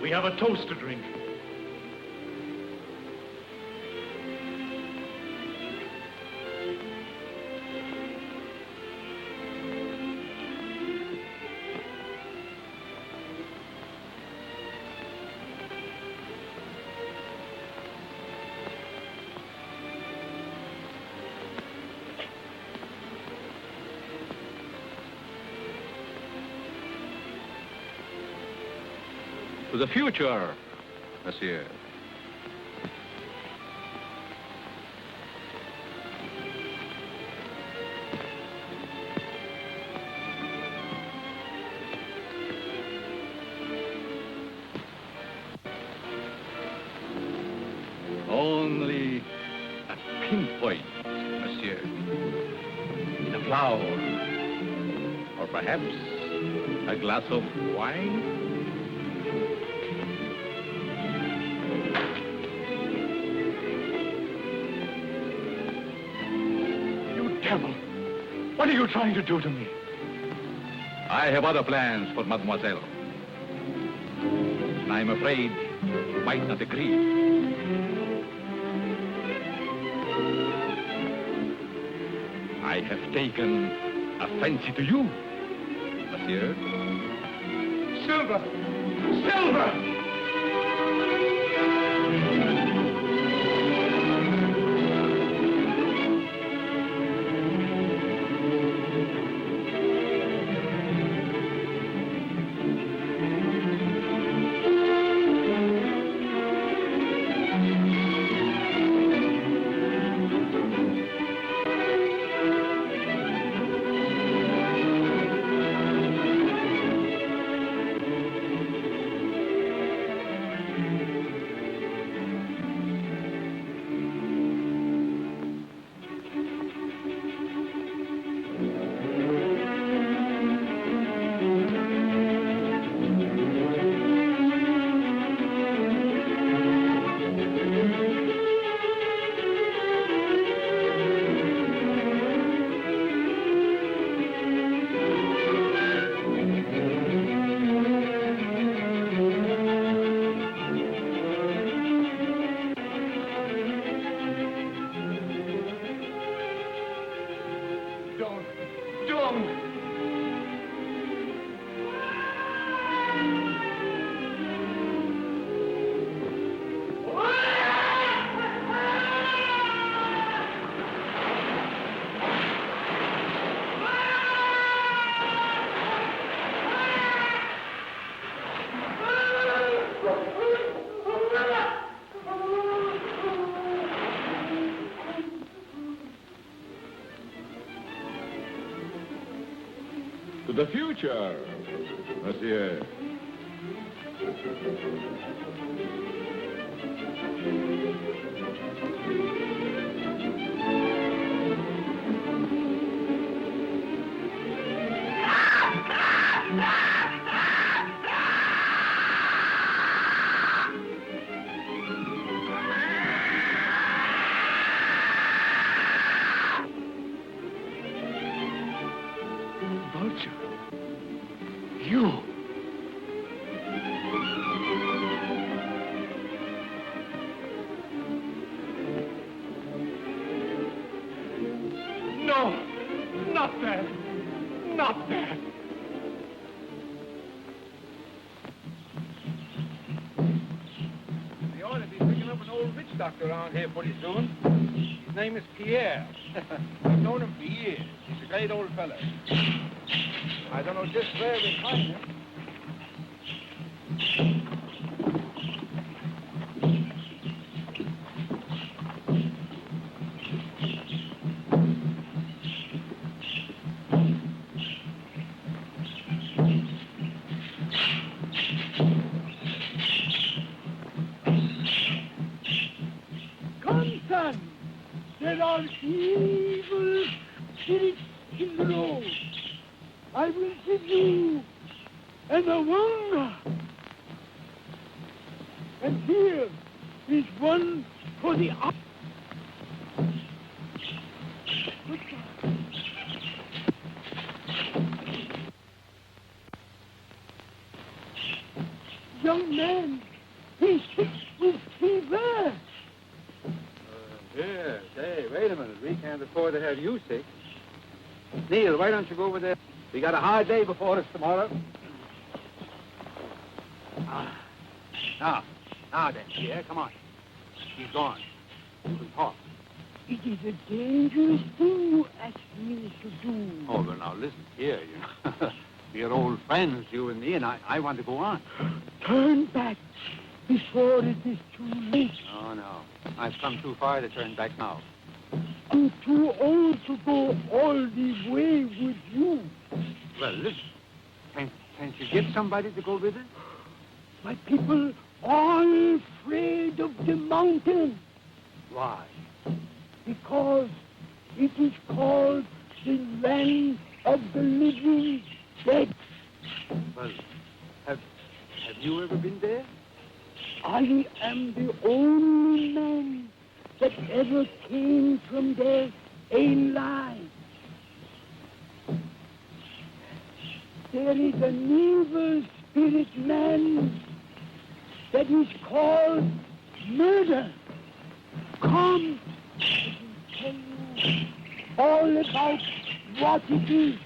Speaker 13: We have a toast to drink.
Speaker 9: To the future, monsieur. Only a pinpoint, monsieur, in a flower, or perhaps a glass of wine.
Speaker 13: What are you trying to do to me?
Speaker 9: I have other plans for mademoiselle. And I'm afraid you might not agree. I have taken a fancy to you, monsieur.
Speaker 13: Silver! Silver! the future, monsieur.
Speaker 7: Vulture. You.
Speaker 9: No! Not that! Not that!
Speaker 10: They ought to be picking up an old witch doctor around here pretty soon. His name is Pierre. I've known him for years. He's a great old fella. I don't know just where we find him.
Speaker 14: Come, son. There are evil spirits in the road. I will give you an awanga. And here is one for the eye. Young man, he's sick with fever.
Speaker 10: Yes. Hey, wait a minute. We can't afford to have you sick. Neil, why don't you go over there? We got a hard day before us tomorrow. Now then, Pierre, come on. He's gone. You can talk.
Speaker 14: It is a dangerous thing you ask me to do.
Speaker 10: Oh, well, now, listen here, you know. We're old friends, you and me, and I want to go on.
Speaker 14: Turn back before it is too late.
Speaker 10: Oh, no. I've come too far to turn back now.
Speaker 14: I'm too old to go all the way with you.
Speaker 10: Well, listen. Can't you get somebody to go with us?
Speaker 14: My people are afraid of the mountain.
Speaker 10: Why?
Speaker 14: Because it is called the land of the living dead.
Speaker 10: Well, have you ever been there?
Speaker 14: I am the only man that ever came from there alive. There is an evil spirit man that is called murder. Come, I will tell you all about what it is.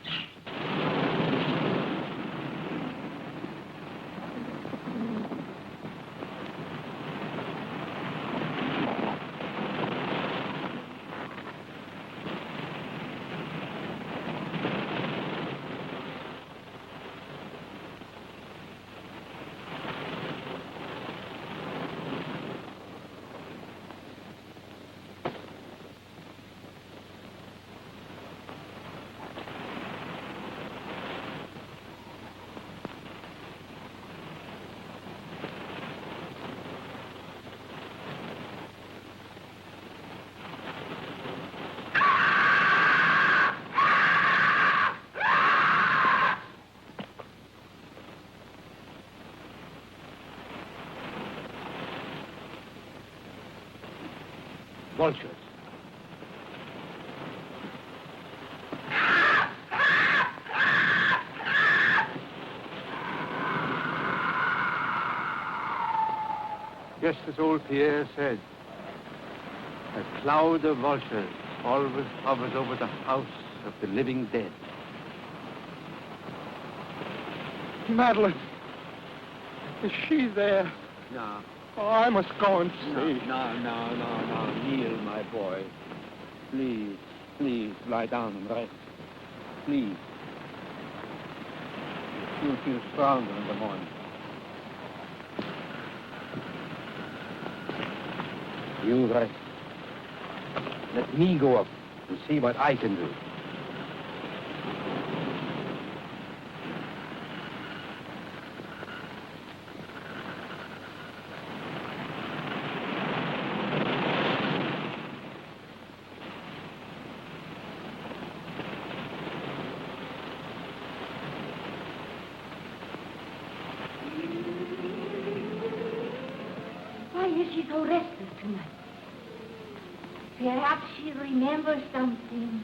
Speaker 10: Vultures. Just as old Pierre said, a cloud of vultures always hovers over the house of the living dead.
Speaker 9: Madeline. Is she there?
Speaker 10: No.
Speaker 9: Oh, I must go and see.
Speaker 10: No, Neil, my boy. Please, lie down and rest. Please. You'll feel stronger in the morning. You rest. Let me go up and see what I can do.
Speaker 8: she's so restless tonight? Perhaps she remembers something.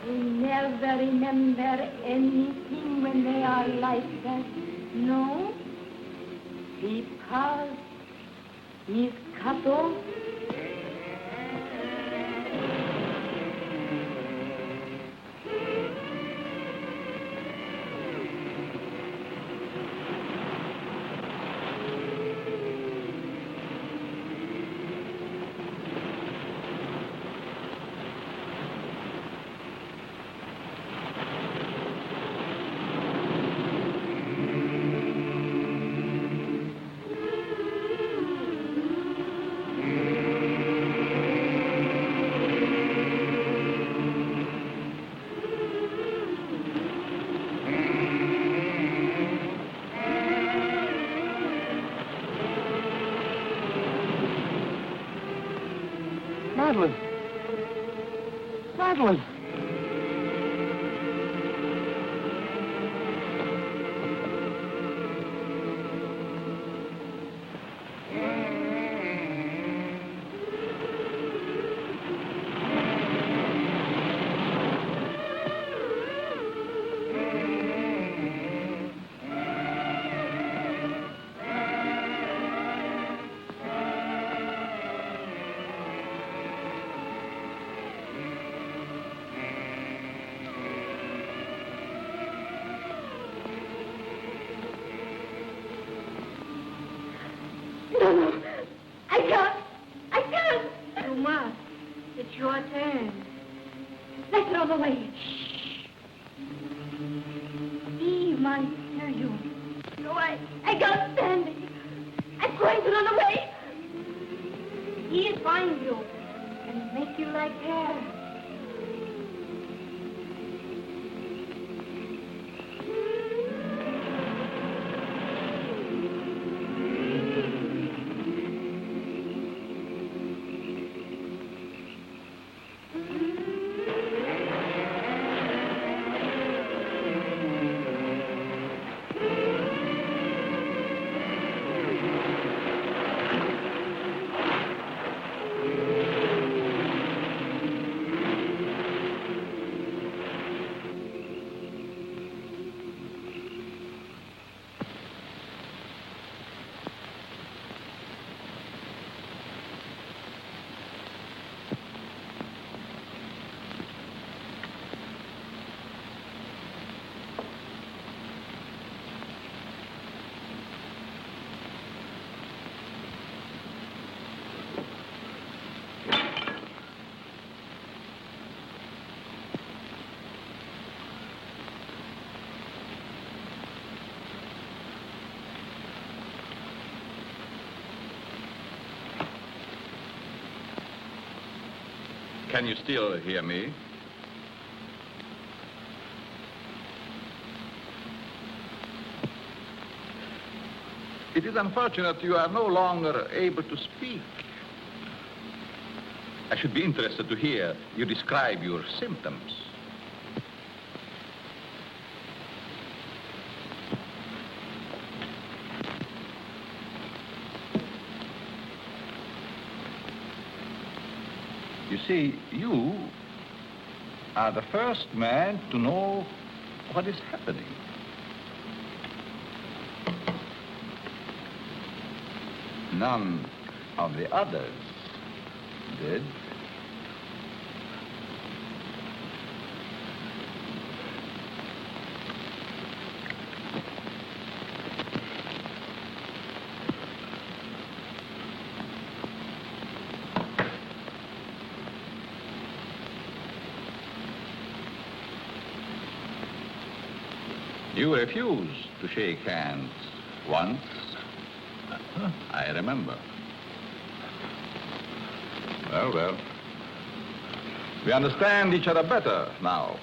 Speaker 8: They never remember anything when they are like that. No? Because he's cut off.
Speaker 9: Madeline! Madeline!
Speaker 8: No, I can't. I can't. You must. It's your turn. Let's run away. Steve might hear you. No, I can't stand it. I'm going to run away. He'll find you and make you like her.
Speaker 15: Can you still hear me? It is unfortunate you are no longer able to speak. I should be interested to hear you describe your symptoms. You see, you are the first man to know what is happening. None of the others did. You refused to shake hands once. I remember. Well, well. We understand each other better now.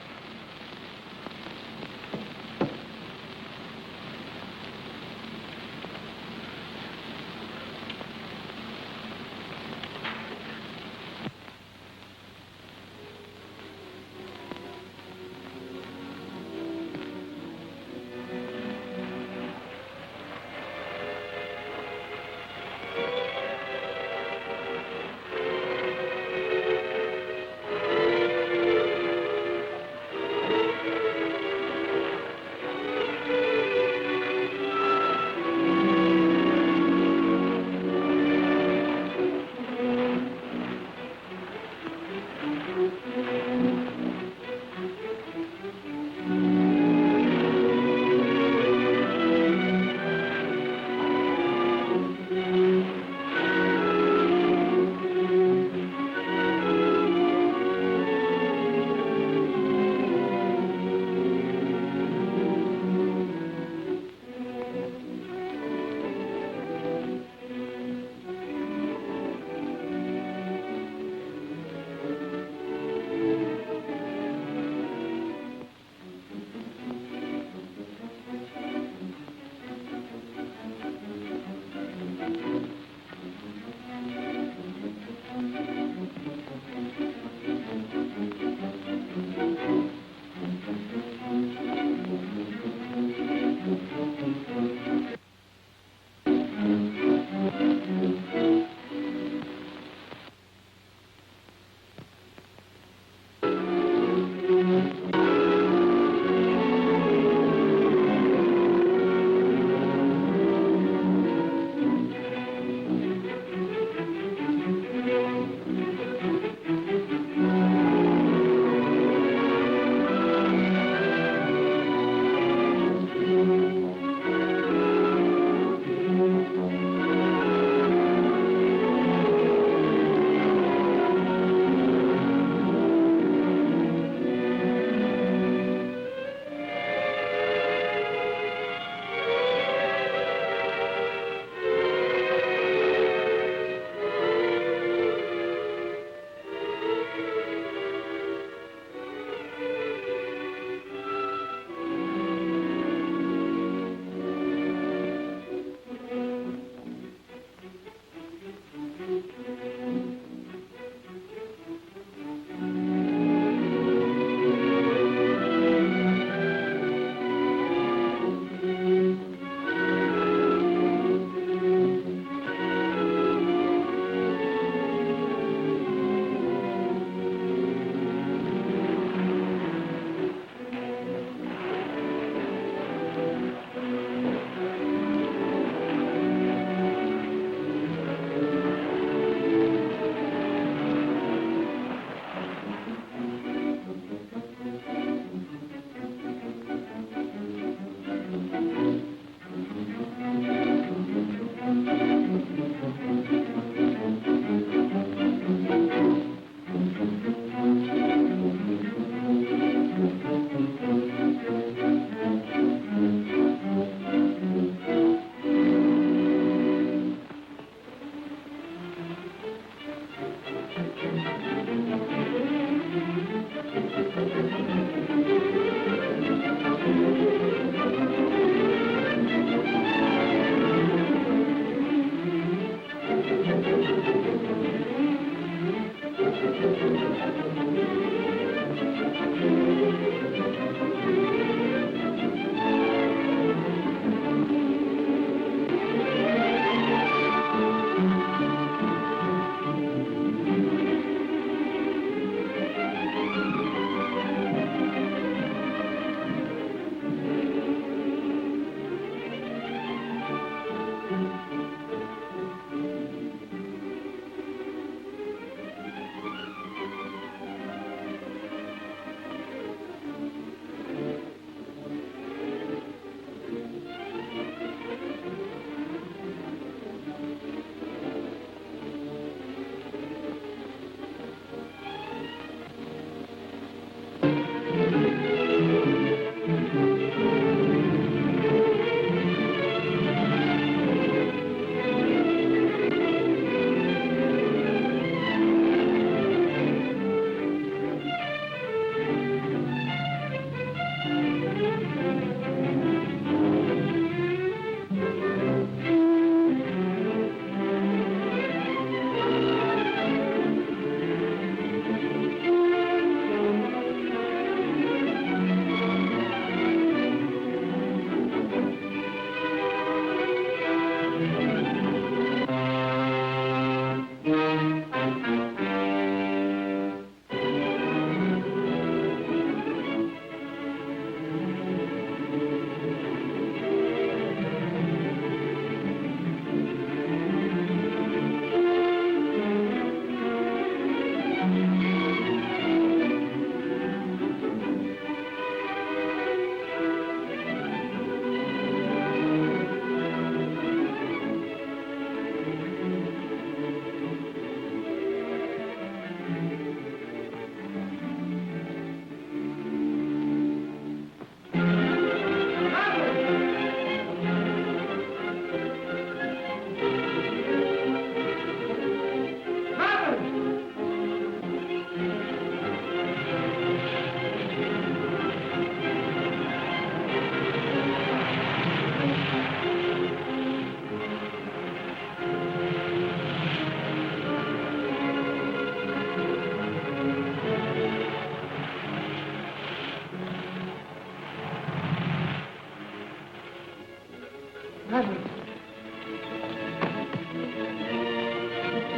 Speaker 9: Madeline.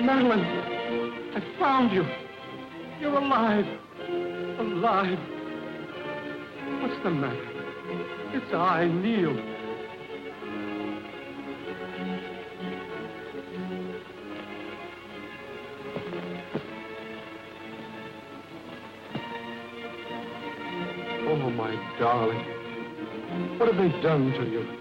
Speaker 9: Madeline, I found you. You're alive. Alive. What's the matter? It's I, Neil. Oh, my darling. What have they done to you?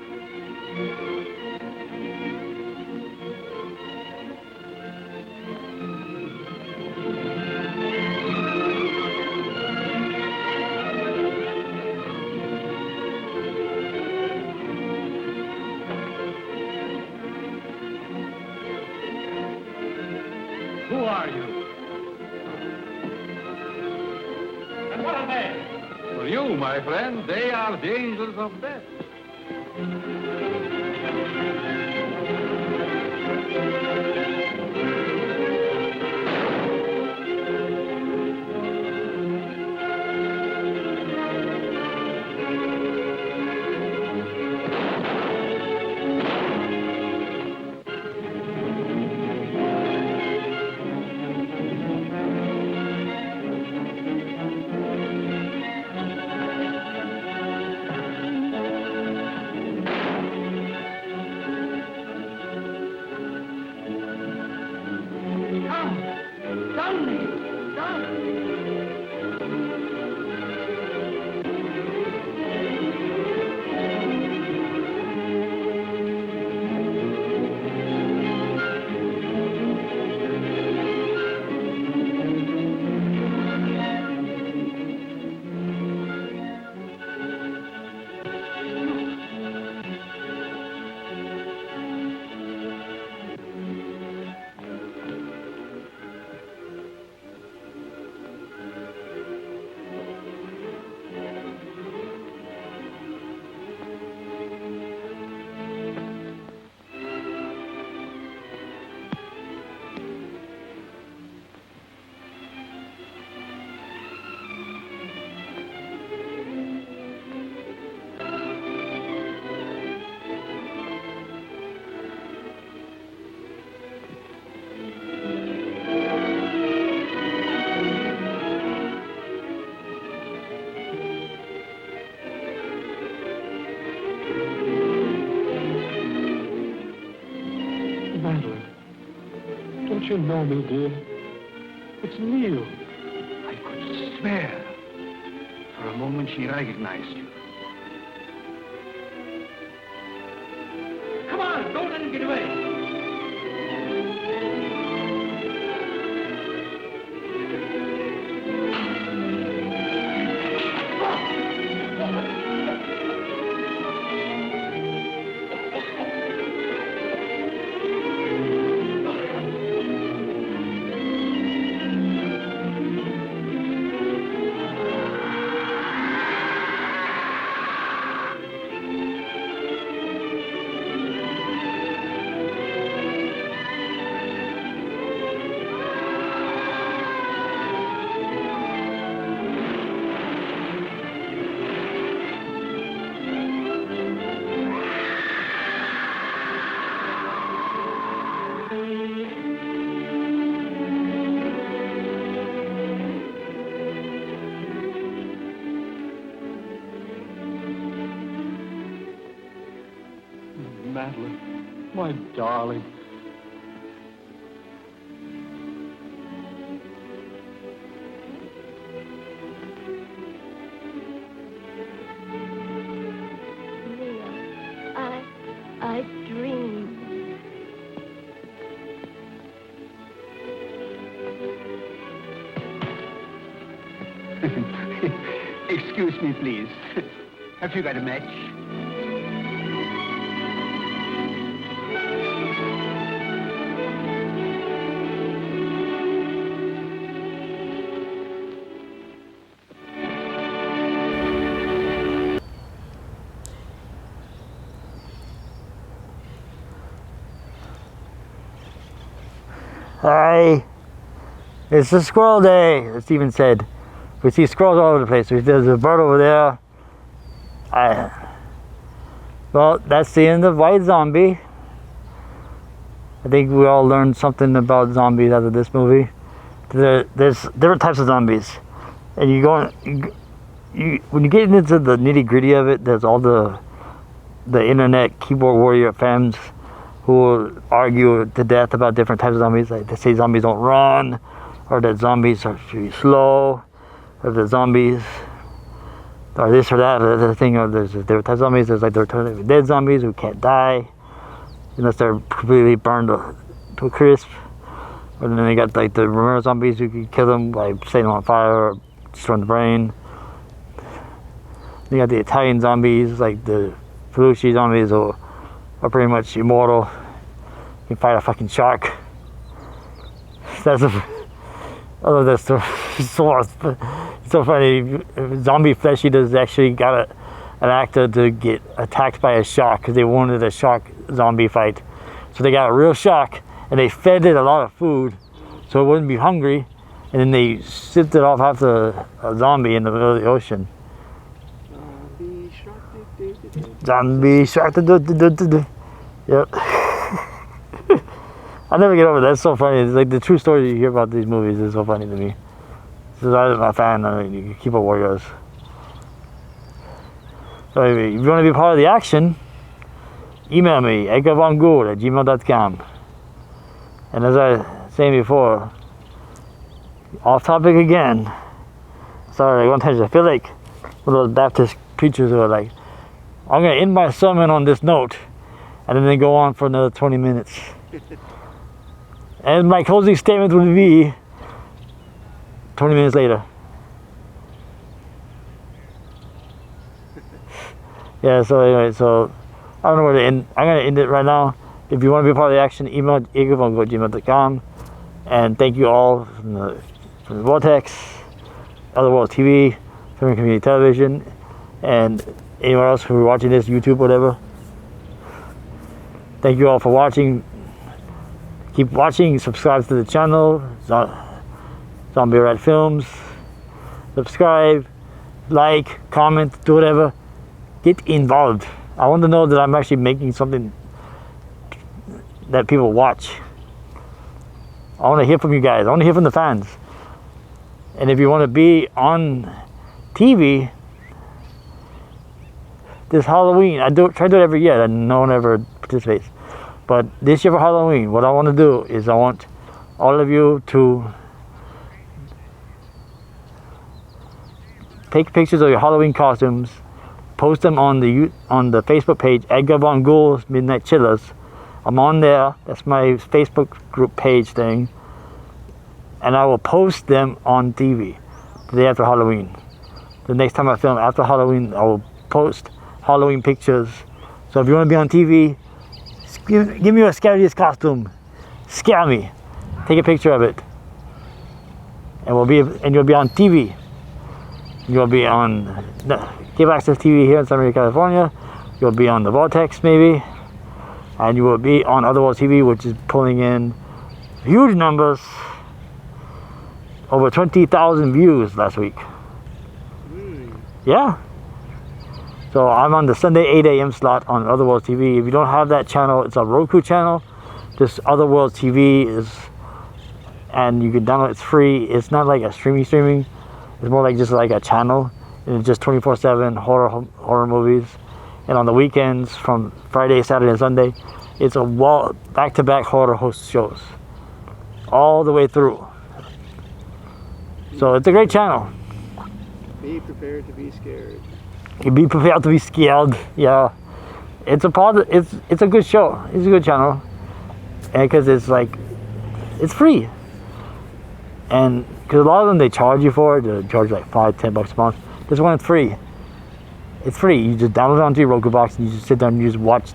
Speaker 9: Who are you? And what are they?
Speaker 10: For you, my friend, they are the angels of death.
Speaker 9: Madeline, don't you know me, dear? It's Neil.
Speaker 10: I could swear. For a moment she recognized you.
Speaker 9: Come on, don't let him get away. Madeline, my darling.
Speaker 8: I dreamed.
Speaker 10: Excuse me, please. Have you got a match?
Speaker 5: Hi. It's a squirrel day, as Steven said. We see squirrels all over the place. There's a bird over there. Well, that's the end of White Zombie. I think we all learned something about zombies out of this movie. There's different types of zombies, and when you get into the nitty gritty of it, there's all the internet keyboard warrior fans who will argue to death about different types of zombies. Like they say zombies don't run, or that zombies are too slow, or the zombies or this or that or the other thing. Or there's different types of zombies. There's like the Return of the Dead zombies who can't die unless they're completely burned to a crisp. And then they got like the Romero zombies who can kill them by setting them on fire or destroying the brain. Then you got the Italian zombies, like the Felucci zombies, who are pretty much immortal. You can fight a fucking shark. I love that story. It's so funny. Zombie Flesh Eaters actually got an actor to get attacked by a shark because they wanted a shark zombie fight. So they got a real shark and they fed it a lot of food so it wouldn't be hungry, and then they sipped it off after a zombie in the middle of the ocean. Zombie shark. Yep. I'll never get over that. It's so funny. It's like the true stories you hear about these movies is so funny to me. Since I was a fan, I mean, you keep up warriors. So anyway, if you want to be part of the action, email me, edgarvonghoul@gmail.com. And as I was saying before, off topic again. Sorry, one time I feel like one of those Baptist preachers who are like, I'm going to end my sermon on this note, and then they go on for another 20 minutes. And my closing statement would be 20 minutes later. Yeah, so anyway, so I don't know where to end. I'm going to end it right now. If you want to be part of the action, email edgarvonghoul@gmail.com. And thank you all from the Vortex, Otherworld TV, Film Community Television, and anyone else who are watching this, YouTube, whatever. Thank you all for watching. Keep watching. Subscribe to the channel, Zombie Rat Films. Subscribe, like, comment, do whatever. Get involved. I want to know that I'm actually making something that people watch. I want to hear from you guys. I want to hear from the fans. And if you want to be on TV this Halloween, try to do it every year and no one ever participates. But this year for Halloween, what I want to do is I want all of you to take pictures of your Halloween costumes, post them on the Facebook page, Edgar Von Ghoul's Midnight Chillers. I'm on there. That's my Facebook group page thing. And I will post them on TV the day after Halloween. The next time I film after Halloween, I will post Halloween pictures. So if you want to be on TV, give me a scariest costume. Scare me. Take a picture of it. And you'll be on TV. You'll be on Cable Access TV here in San Diego, California. You'll be on the Vortex maybe. And you will be on Otherworld TV, which is pulling in huge numbers. Over 20,000 views last week. Yeah. So I'm on the Sunday 8 a.m. slot on Otherworld TV. If you don't have that channel, it's a Roku channel. Just Otherworld TV and you can download it. It's free. It's not like a streaming. It's more like just like a channel. And it's just 24/7 horror movies. And on the weekends, from Friday, Saturday, and Sunday, it's a back-to-back horror host shows. All the way through. So it's a great channel.
Speaker 6: Be prepared to be scared.
Speaker 5: Be prepared to be scared. Yeah. It's a good show. It's a good channel. And because it's free. And because a lot of them, they charge you for it. They charge like $5-10 a month. This one is free. It's free. You just download it onto your Roku box and you just sit down and you just watch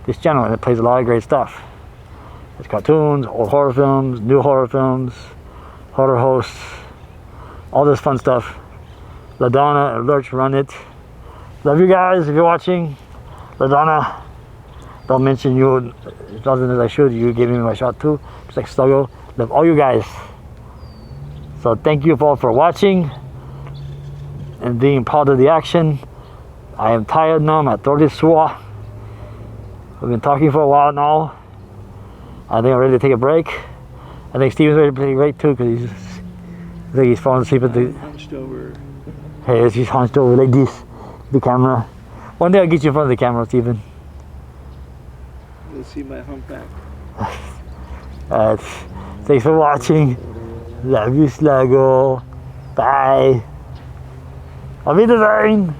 Speaker 5: this channel, and it plays a lot of great stuff. There's cartoons, old horror films, new horror films, horror hosts, all this fun stuff. LaDonna, Lurch, run it. Love you guys if you're watching. LaDonna, don't mention you as often as I should. You gave me my shot too. Just like Stogo. Love all you guys. So thank you all for watching and being part of the action. I am tired now. My throat is sore. We've been talking for a while now. I think I'm ready to take a break. I think Steven's ready to take a break too, because I think he's falling asleep at the...
Speaker 6: Hunched over.
Speaker 5: Hey, he's hunched over like this, the camera. One day I'll get you in front of the camera, Steven.
Speaker 6: You'll see my humpback.
Speaker 5: Thanks for watching. Love you, Sluggo. Bye. Auf Wiedersehen.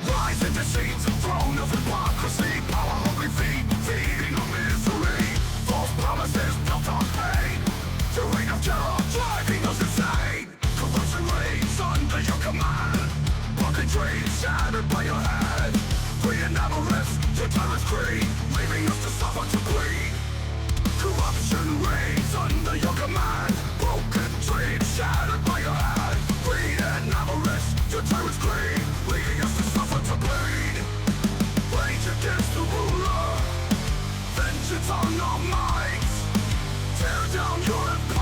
Speaker 16: Rise into scenes of throne of hypocrisy, power-hungry feet, feeding on misery. False promises built on pain, the reign of terror driving us insane. Corruption reigns under your command, broken dreams shattered by your hand. Greed and avarice to tyrant's creed, leaving us to suffer to bleed. Corruption reigns under your command, broken dreams shattered by your hand. Greed and avarice to tyrant's creed, leaving us to suffer to bleed. Rage against the ruler, vengeance on our minds. Tear down your empire.